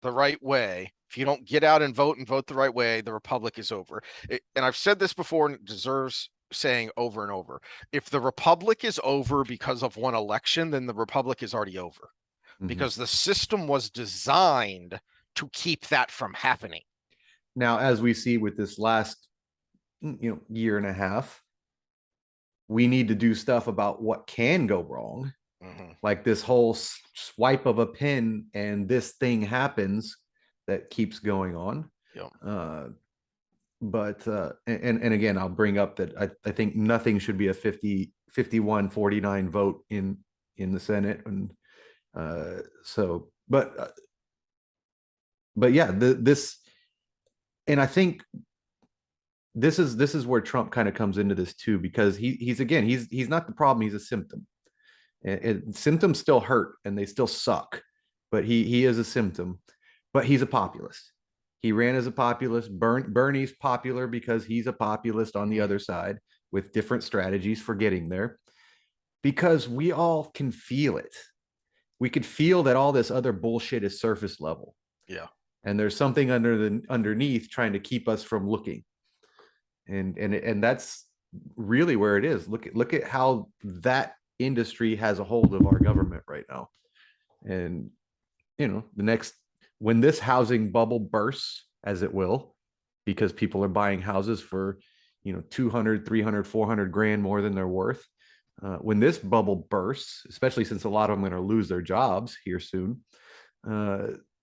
the right way, if you don't get out and vote the right way, the republic is over. And I've said this before, and it deserves saying over and over. If the republic is over because of one election, then the republic is already over, because the system was designed to keep that from happening. Now, as we see with this last year and a half, we need to do stuff about what can go wrong. Like this whole swipe of a pen and this thing happens that keeps going on. But and again, I'll bring up that I think nothing should be a 51-49 vote in the Senate. And so but yeah, this, and I think this is where Trump kind of comes into this too, because he's not the problem, he's a symptom. And symptoms still hurt and they still suck, but he is a symptom. But he's a populist. He ran as a populist. Bernie's popular because he's a populist on the other side with different strategies for getting there, because we all can feel it. We could feel that all this other bullshit is surface level. Yeah. And there's something underneath trying to keep us from looking. And that's really where it is. Look at how that industry has a hold of our government right now. And when this housing bubble bursts, as it will, because people are buying houses for 200, 300, 400 grand more than they're worth, when this bubble bursts, especially since a lot of them are going to lose their jobs here soon,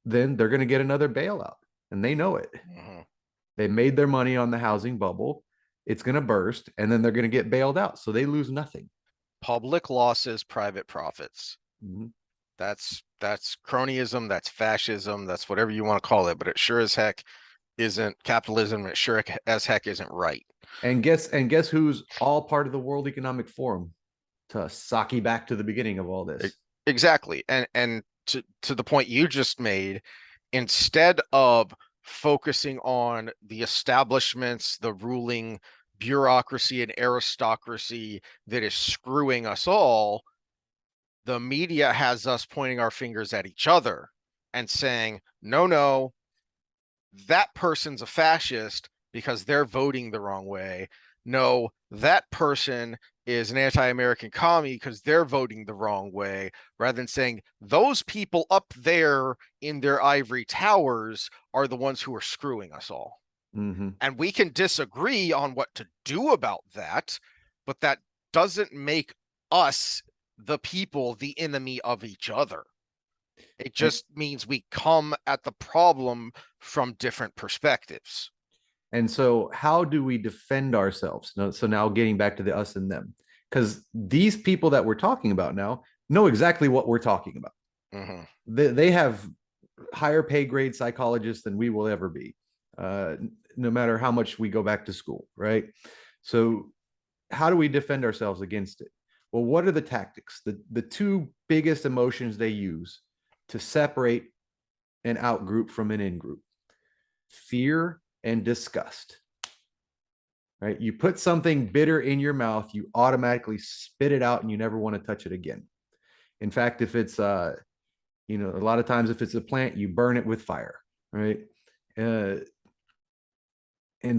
then they're going to get another bailout, and they know it. They made their money on the housing bubble. It's going to burst, and then they're going to get bailed out, so they lose nothing. Public losses, private profits. That's cronyism, that's fascism, that's whatever you want to call it, but it sure as heck isn't capitalism. It sure as heck isn't right. And guess who's all part of the World Economic Forum? To Saki back to the beginning of all this. Exactly. And to the point you just made, instead of focusing on the establishments, the ruling bureaucracy and aristocracy that is screwing us all, the media has us pointing our fingers at each other and saying, no, that person's a fascist because they're voting the wrong way. No, that person is an anti-American commie because they're voting the wrong way, rather than saying those people up there in their ivory towers are the ones who are screwing us all. And we can disagree on what to do about that, but that doesn't make us, the people, the enemy of each other. It just means we come at the problem from different perspectives. And so how do we defend ourselves? So now getting back to the us and them, because these people that we're talking about now know exactly what we're talking about. They have higher pay grade psychologists than we will ever be, no matter how much we go back to school, right? So how do we defend ourselves against it? Well, what are the tactics? The two biggest emotions they use to separate an out group from an in group: fear and disgust. Right? You put something bitter in your mouth, you automatically spit it out and you never want to touch it again. In fact, if it's a lot of times if it's a plant, you burn it with fire, right? And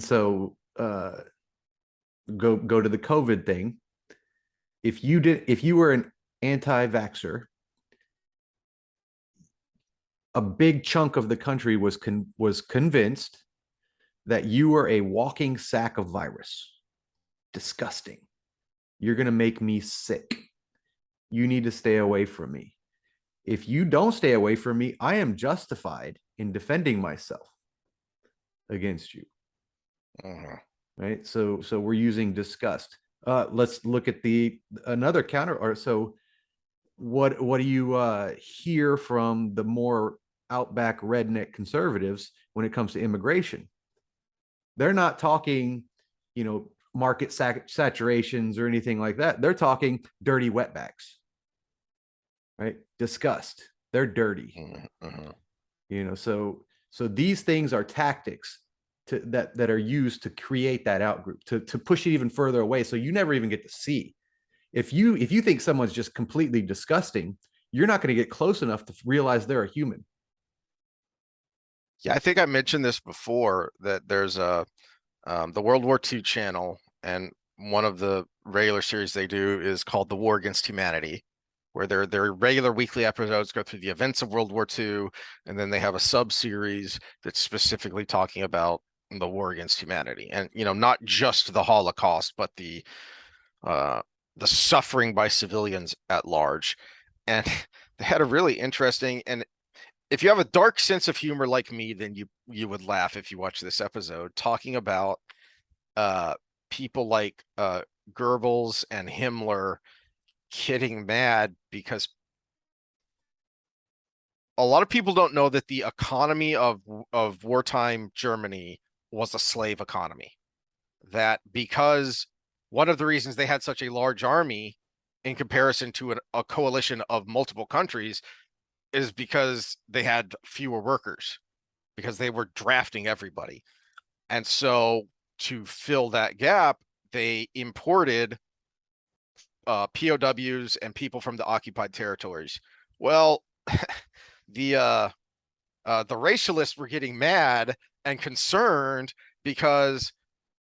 so go to the COVID thing. If you were an anti-vaxxer, a big chunk of the country was convinced that you were a walking sack of virus. Disgusting. You're going to make me sick. You need to stay away from me. If you don't stay away from me, I am justified in defending myself against you. Right? So we're using disgust. Let's look at another counter. Or so what do you hear from the more outback redneck conservatives when it comes to immigration? They're not talking, market saturations or anything like that. They're talking dirty wetbacks, right? Disgust. They're dirty. So these things are tactics that are used to create that outgroup, to push it even further away, so you never even get to see. If you think someone's just completely disgusting, you're not going to get close enough to realize they're a human. Yeah, I think I mentioned this before, that there's the World War II channel, and one of the regular series they do is called The War Against Humanity, where their regular weekly episodes go through the events of World War II, and then they have a sub-series that's specifically talking about the war against humanity, and not just the Holocaust, but the suffering by civilians at large. And they had a really interesting, and if you have a dark sense of humor like me, then you would laugh if you watch this episode, talking about people like Goebbels and Himmler getting mad because a lot of people don't know that the economy of wartime Germany was a slave economy. That because one of the reasons they had such a large army in comparison to a coalition of multiple countries is because they had fewer workers, because they were drafting everybody. And so to fill that gap, they imported POWs and people from the occupied territories. Well, the racialists were getting mad and concerned because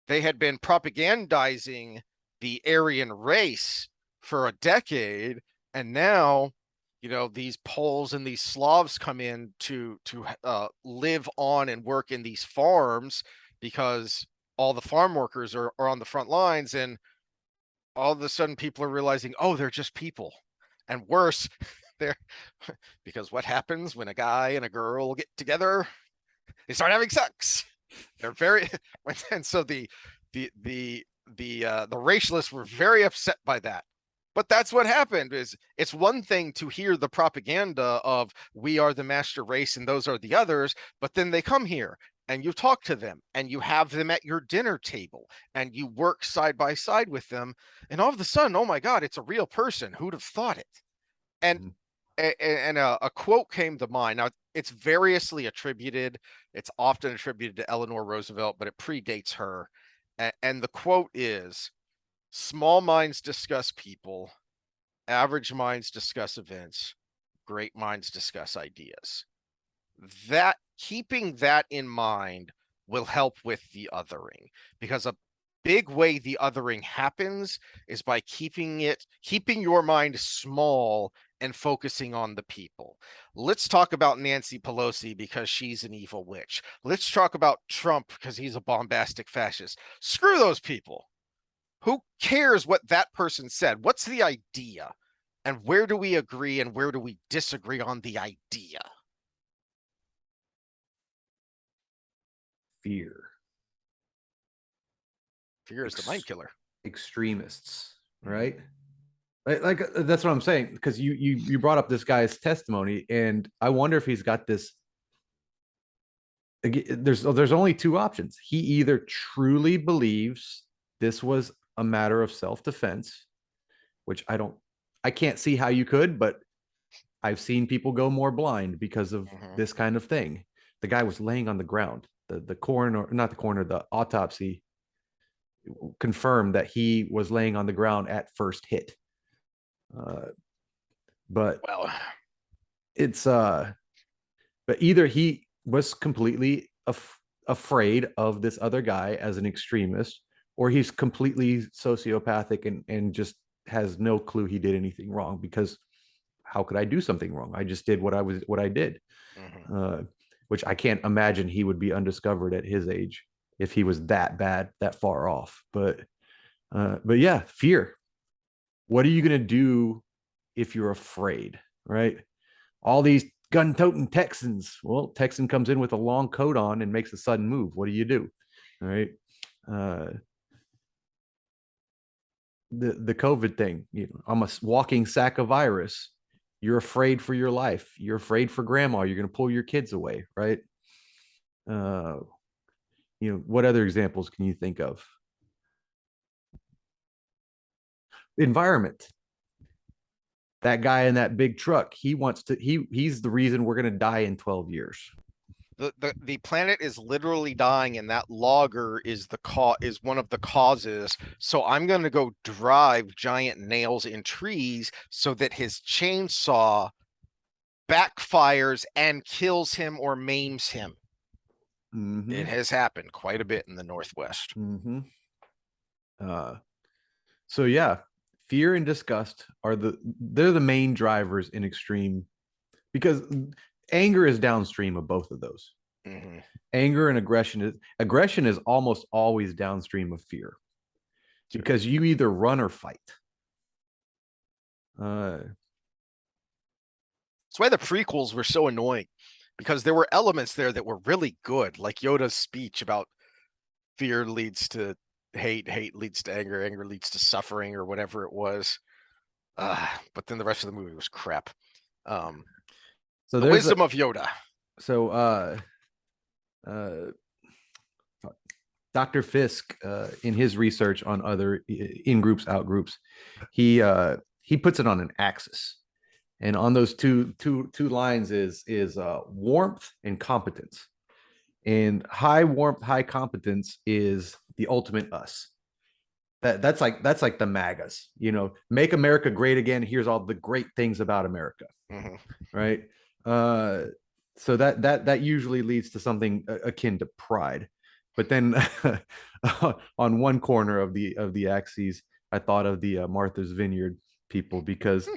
they had been propagandizing the Aryan race for a decade, and now these Poles and these Slavs come in to live on and work in these farms, because all the farm workers are on the front lines, and all of a sudden people are realizing, oh, they're just people. And worse, they're because what happens when a guy and a girl get together? They start having sex. They're very and so the racialists were very upset by that. But that's what happened. It's one thing to hear the propaganda of we are the master race and those are the others, but then they come here and you talk to them and you have them at your dinner table and you work side by side with them, and all of a sudden, oh my God, it's a real person. Who'd have thought it? And a quote came to mind. Now, it's variously attributed. It's often attributed to Eleanor Roosevelt, but it predates her. And the quote is, "Small minds discuss people, average minds discuss events, great minds discuss ideas." That, keeping that in mind will help with the othering, because a big way the othering happens is by keeping your mind small and focusing on the people. Let's talk about Nancy Pelosi because she's an evil witch. Let's talk about Trump because he's a bombastic fascist. Screw those people. Who cares what that person said? What's the idea? And where do we agree and where do we disagree on the idea? Fear. Fear is the mind killer. Extremists, right? Like that's what I'm saying, because you brought up this guy's testimony, and I wonder if he's got this. There's only two options. He either truly believes this was a matter of self-defense, which I can't see how you could, but I've seen people go more blind because of this kind of thing. The guy was laying on the ground. The coroner, not the coroner, the autopsy confirmed that he was laying on the ground at first hit. But well, it's but either he was completely afraid of this other guy as an extremist, or he's completely sociopathic and just has no clue he did anything wrong, because how could I do something wrong? I just did what I did. Which I can't imagine he would be undiscovered at his age if he was that bad, that far off. But yeah, fear. What are you going to do if you're afraid, right? All these gun-toting Texans. Well, Texan comes in with a long coat on and makes a sudden move. What do you do? All right. The COVID thing, I'm a walking sack of virus. You're afraid for your life. You're afraid for grandma. You're going to pull your kids away, right? What other examples can you think of? Environment. That guy in that big truck, he's the reason we're going to die in 12 years. The planet is literally dying, and that logger is one of the causes. So I'm going to go drive giant nails in trees so that his chainsaw backfires and kills him or maims him. It has happened quite a bit in the Northwest. So yeah, fear and disgust they're the main drivers in extreme, because anger is downstream of both of those. Anger and aggression is almost always downstream of fear, because you either run or fight. That's why the prequels were so annoying, because there were elements there that were really good, like Yoda's speech about fear leads to hate, hate leads to anger, anger leads to suffering, or whatever it was. But then the rest of the movie was crap. So the wisdom of Yoda. So Dr. Fisk, in his research on other in-groups, out-groups, he puts it on an axis. And on those two lines is warmth and competence. And high warmth, high competence is the ultimate us. That's like the MAGAs, make America great again. Here's all the great things about America, right? So that usually leads to something akin to pride. But then on one corner of the axes, I thought of the Martha's Vineyard people, because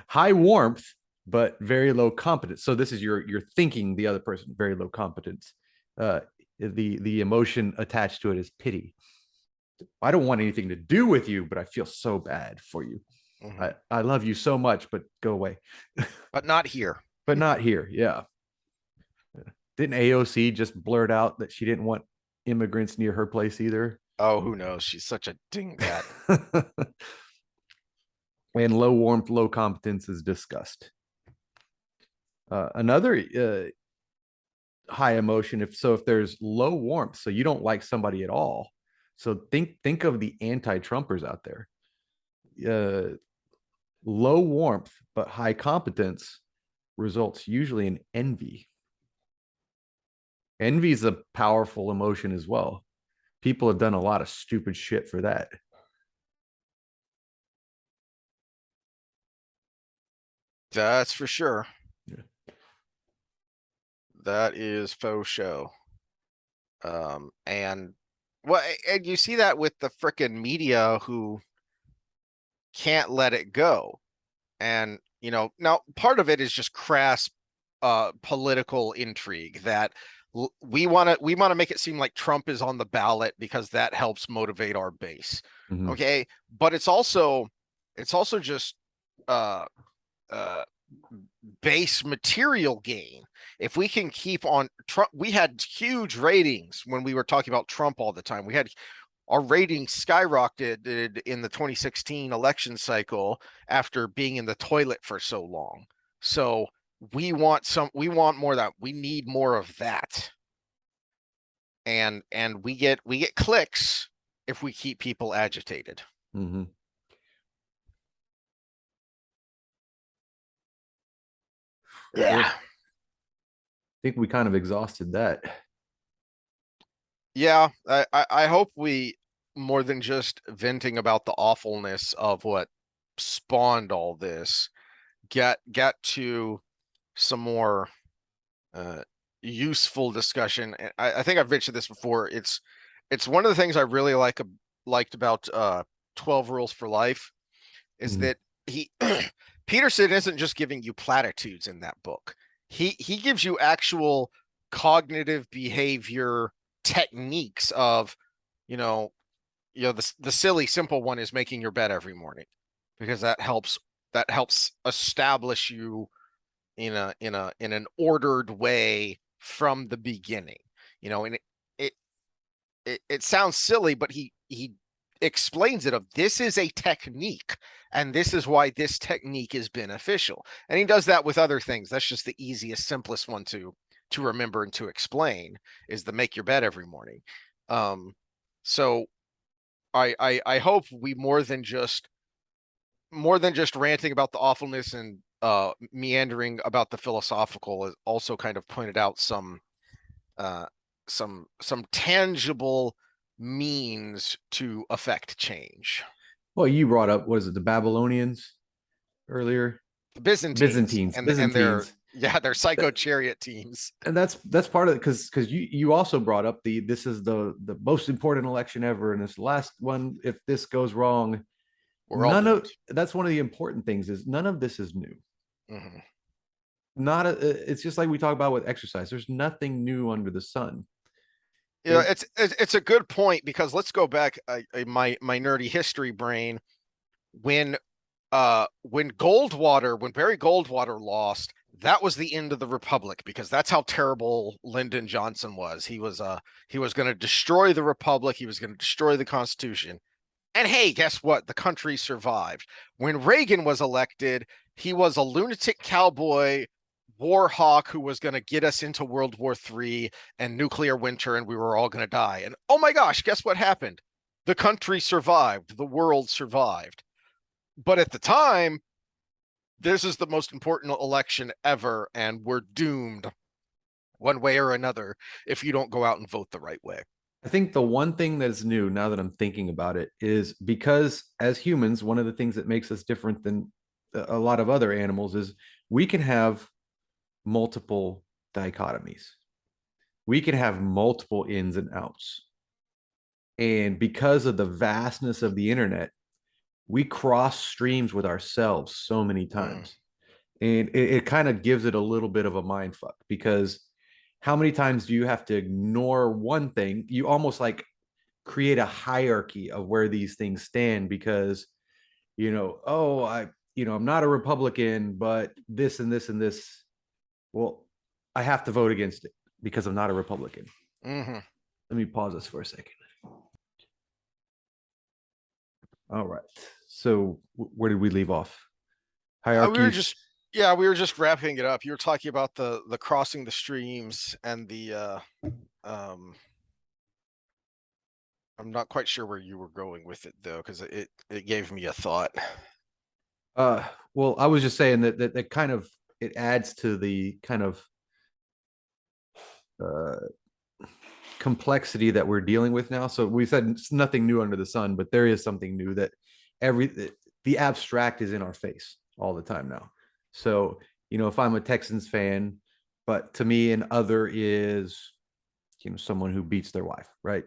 high warmth but very low competence. So this is you're thinking the other person, very low competence. The emotion attached to it is pity. I don't want anything to do with you, but I feel so bad for you. I love you so much, but go away. But not here. But not here. Yeah. Didn't AOC just blurt out that she didn't want immigrants near her place either? Oh, who knows? She's such a dingbat. And low warmth, low competence is disgust. Another high emotion, if there's low warmth, so you don't like somebody at all. So think of the anti-Trumpers out there. Low warmth but high competence results usually in envy. Envy is a powerful emotion as well. People have done a lot of stupid shit for that. That's for sure. Yeah. That is faux show. And you see that with the frickin' media, who can't let it go. And now part of it is just crass political intrigue that we want to make it seem like Trump is on the ballot because that helps motivate our base. Okay, but it's also just base material gain. If we can keep on Trump, we had huge ratings when we were talking about Trump all the time. We had our ratings skyrocketed in the 2016 election cycle after being in the toilet for so long. So we want more of that. We need more of that. And we get clicks if we keep people agitated. Yeah. I think we kind of exhausted that. Yeah, I hope we, more than just venting about the awfulness of what spawned all this, get to some more useful discussion. And I think I've mentioned this before. It's one of the things I really liked about 12 Rules for Life is Mhm. that he Peterson isn't just giving you platitudes in that book. He gives you actual cognitive behavior techniques of, you know, the silly simple one is making your bed every morning because that helps establish you in an ordered way from the beginning. And it it sounds silly, but he explains it of this is a technique and this is why this technique is beneficial. And he does that with other things. That's just the easiest, simplest one to remember and to explain is the make your bed every morning. So I hope we more than just ranting about the awfulness and meandering about the philosophical, is also kind of pointed out uh, some tangible means to affect change. Well, you brought up, what is it, the Babylonians earlier? The Byzantines Byzantines, and their Byzantines. their psycho chariot teams. And that's part of it, because you also brought up this is the most important election ever, and this last one, if this goes wrong, We're all none of doomed. that's one of the important things is none of this is new. Mhm. Not it's just like we talk about with exercise. There's nothing new under the sun. Yeah, It, it's a good point because let's go back my nerdy history brain when Barry Goldwater lost, that was the end of the Republic because that's how terrible Lyndon Johnson was. He was going to destroy the Republic, he was going to destroy the Constitution. And hey, guess what? The country survived. When Reagan was elected, he was a lunatic cowboy war hawk who was going to get us into World War III and nuclear winter, and we were all going to die. And oh my gosh, guess what happened? The country survived. The world survived. But at the time, this is the most important election ever, and we're doomed one way or another if you don't go out and vote the right way. I think the one thing that's new now that I'm thinking about it is because as humans, one of the things that makes us different than a lot of other animals is we can have multiple dichotomies. We can have multiple ins and outs. And because of the vastness of the internet, we cross streams with ourselves so many times. And it kind of gives it a little bit of a mind fuck, because how many times do you have to ignore one thing? You almost like create a hierarchy of where these things stand because, oh, I'm not a Republican, but this and this and this. Well, I have to vote against it because I'm not a Republican. Mm-hmm. Let me pause this for a second. All right. So where did we leave off? Hierarchies. We were just wrapping it up. You were talking about the crossing the streams and the I'm not quite sure where you were going with it though, because it gave me a thought. Well, I was just saying that kind of it adds to the kind of complexity that we're dealing with now. So we said it's nothing new under the sun, but there is something new that the abstract is in our face all the time now. So, if I'm a Texans fan, but to me an other is, someone who beats their wife, right?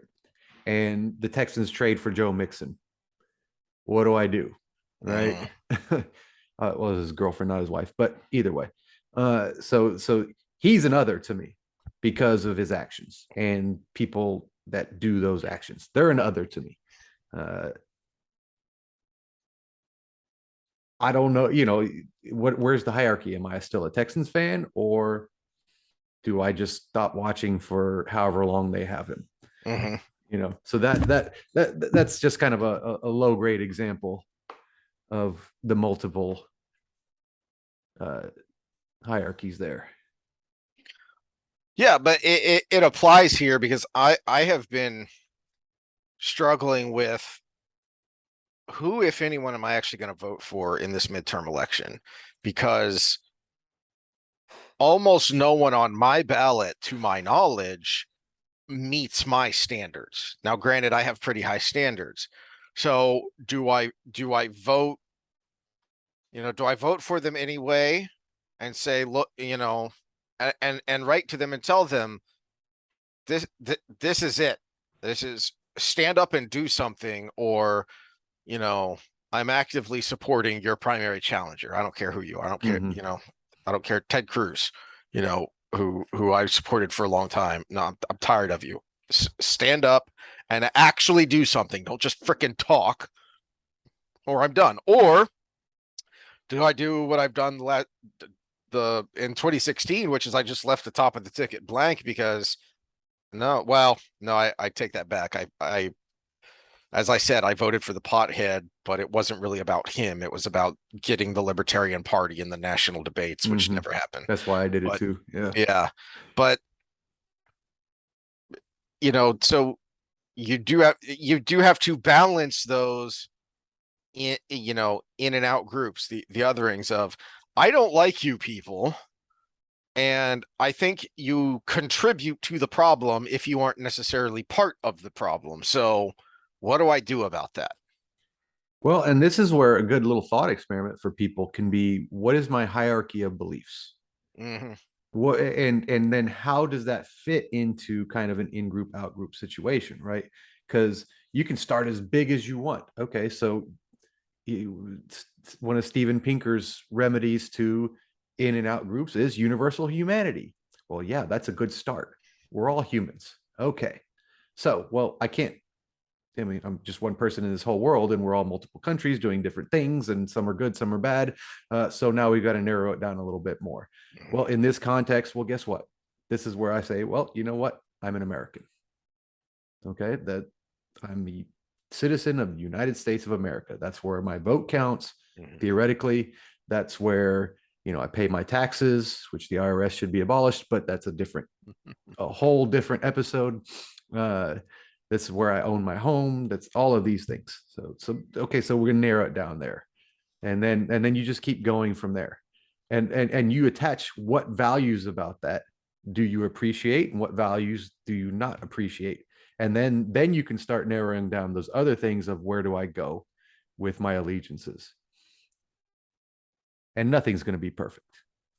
And the Texans trade for Joe Mixon. What do I do? Right? Well, his girlfriend, not his wife, but either way. So he's an other to me because of his actions and people that do those actions. They're an other to me. I don't know, where's the hierarchy? Am I still a Texans fan, or do I just stop watching for however long they have him? So that's just kind of a low grade example of the multiple hierarchies there. Yeah, but it applies here because I have been struggling with who, if anyone, am I actually going to vote for in this midterm election? Because almost no one on my ballot, to my knowledge, meets my standards. Now, granted, I have pretty high standards. So do I vote, do I vote for them anyway and say, look, and write to them and tell them this is it. This is stand up and do something, or I'm actively supporting your primary challenger. I don't care who you are. I don't care, I don't care Ted Cruz, who I supported for a long time. No, I'm tired of you. Stand up and actually do something. Don't just frickin' talk, or I'm done. Or do I do what I've done in 2016, which is I just left the top of the ticket blank because no, I take that back. I as I said, I voted for the pothead, but it wasn't really about him. It was about getting the Libertarian Party in the national debates, which never happened. That's why I did it too. Yeah. Yeah. But so you do have to balance those in and out groups, the otherings of I don't like you people, and I think you contribute to the problem if you aren't necessarily part of the problem. So what do I do about that? Well, and this is where a good little thought experiment for people can be, what is my hierarchy of beliefs? What and then how does that fit into kind of an in-group out-group situation, right? Because you can start as big as you want. Okay, so one of Steven Pinker's remedies to in and out groups is universal humanity. Well, yeah, that's a good start. We're all humans. Okay. So, well, I mean, I'm just one person in this whole world, and we're all multiple countries doing different things, and some are good, some are bad. So now we've got to narrow it down a little bit more. Well, in this context, well, guess what? This is where I say, well, you know what? I'm an American. Okay, that I'm the citizen of the United States of America. That's where my vote counts. Theoretically, that's where I pay my taxes, which the IRS should be abolished, but that's a whole different episode. This is where I own my home. That's all of these things. So okay, so we're gonna narrow it down there, and then you just keep going from there, and you attach what values about that do you appreciate and what values do you not appreciate, and then you can start narrowing down those other things of where do I go with my allegiances. And nothing's going to be perfect,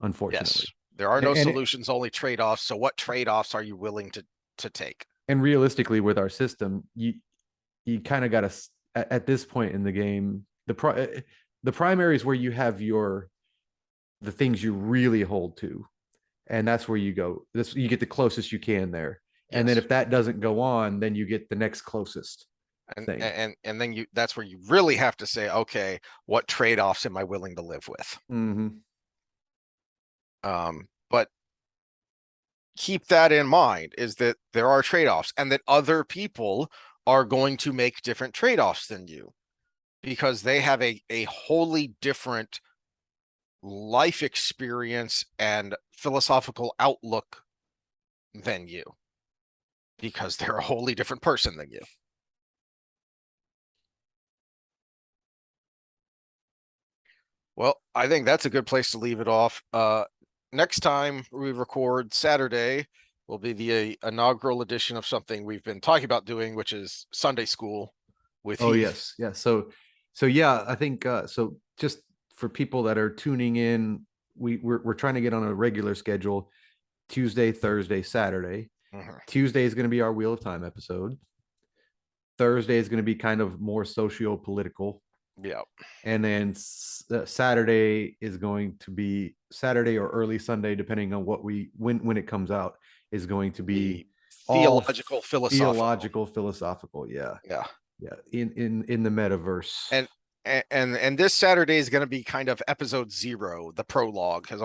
unfortunately. Yes, there are no solutions, only trade-offs. So what trade-offs are you willing to take? And realistically, with our system, you kind of got to, at this point in the game, the primary is where you have the things you really hold to, and that's where you go. You get the closest you can there, yes. And then if that doesn't go on, then you get the next closest. And then that's where you really have to say, okay, what trade-offs am I willing to live with? But keep that in mind, is that there are trade-offs, and that other people are going to make different trade-offs than you, because they have a wholly different life experience and philosophical outlook than you, because they're a wholly different person than you. Well, I think that's a good place to leave it off. Next time we record, Saturday, will be the inaugural edition of something we've been talking about doing, which is Sunday school with Heath. Yes. So yeah, I think so. Just for people that are tuning in, we're trying to get on a regular schedule: Tuesday, Thursday, Saturday. Tuesday is going to be our Wheel of Time episode. Thursday is going to be kind of more socio-political. Yeah. And then Saturday is going to be Saturday or early Sunday, depending on when it comes out, is going to be theological, philosophical. Yeah. In the metaverse. And this Saturday is going to be kind of episode 0, the prologue, because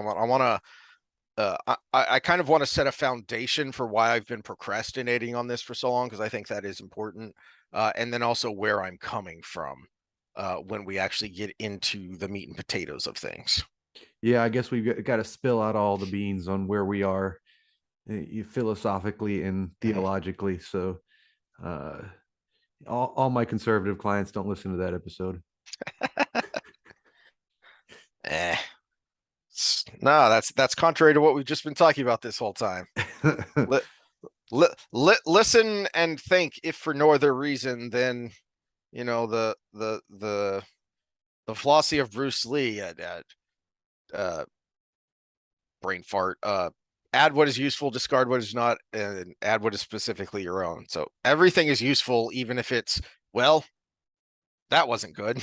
I kind of want to set a foundation for why I've been procrastinating on this for so long, because I think that is important, and then also where I'm coming from. When we actually get into the meat and potatoes of things. Yeah, I guess we've got to spill out all the beans on where we are philosophically and theologically. So all my conservative clients don't listen to that episode. No, that's contrary to what we've just been talking about this whole time. Listen and think, if for no other reason than the philosophy of Bruce Lee, brain fart, add what is useful, discard what is not, and add what is specifically your own. So everything is useful, even if it's, well, that wasn't good.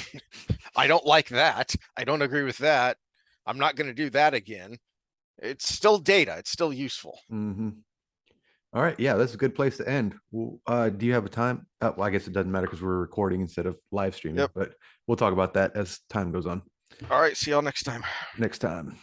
I don't like that. I don't agree with that. I'm not going to do that again. It's still data. It's still useful. Mm-hmm. All right. Yeah, that's a good place to end. Well, do you have a time? Well, I guess it doesn't matter because we're recording instead of live streaming, Yep. but we'll talk about that as time goes on. All right. See y'all next time. Next time.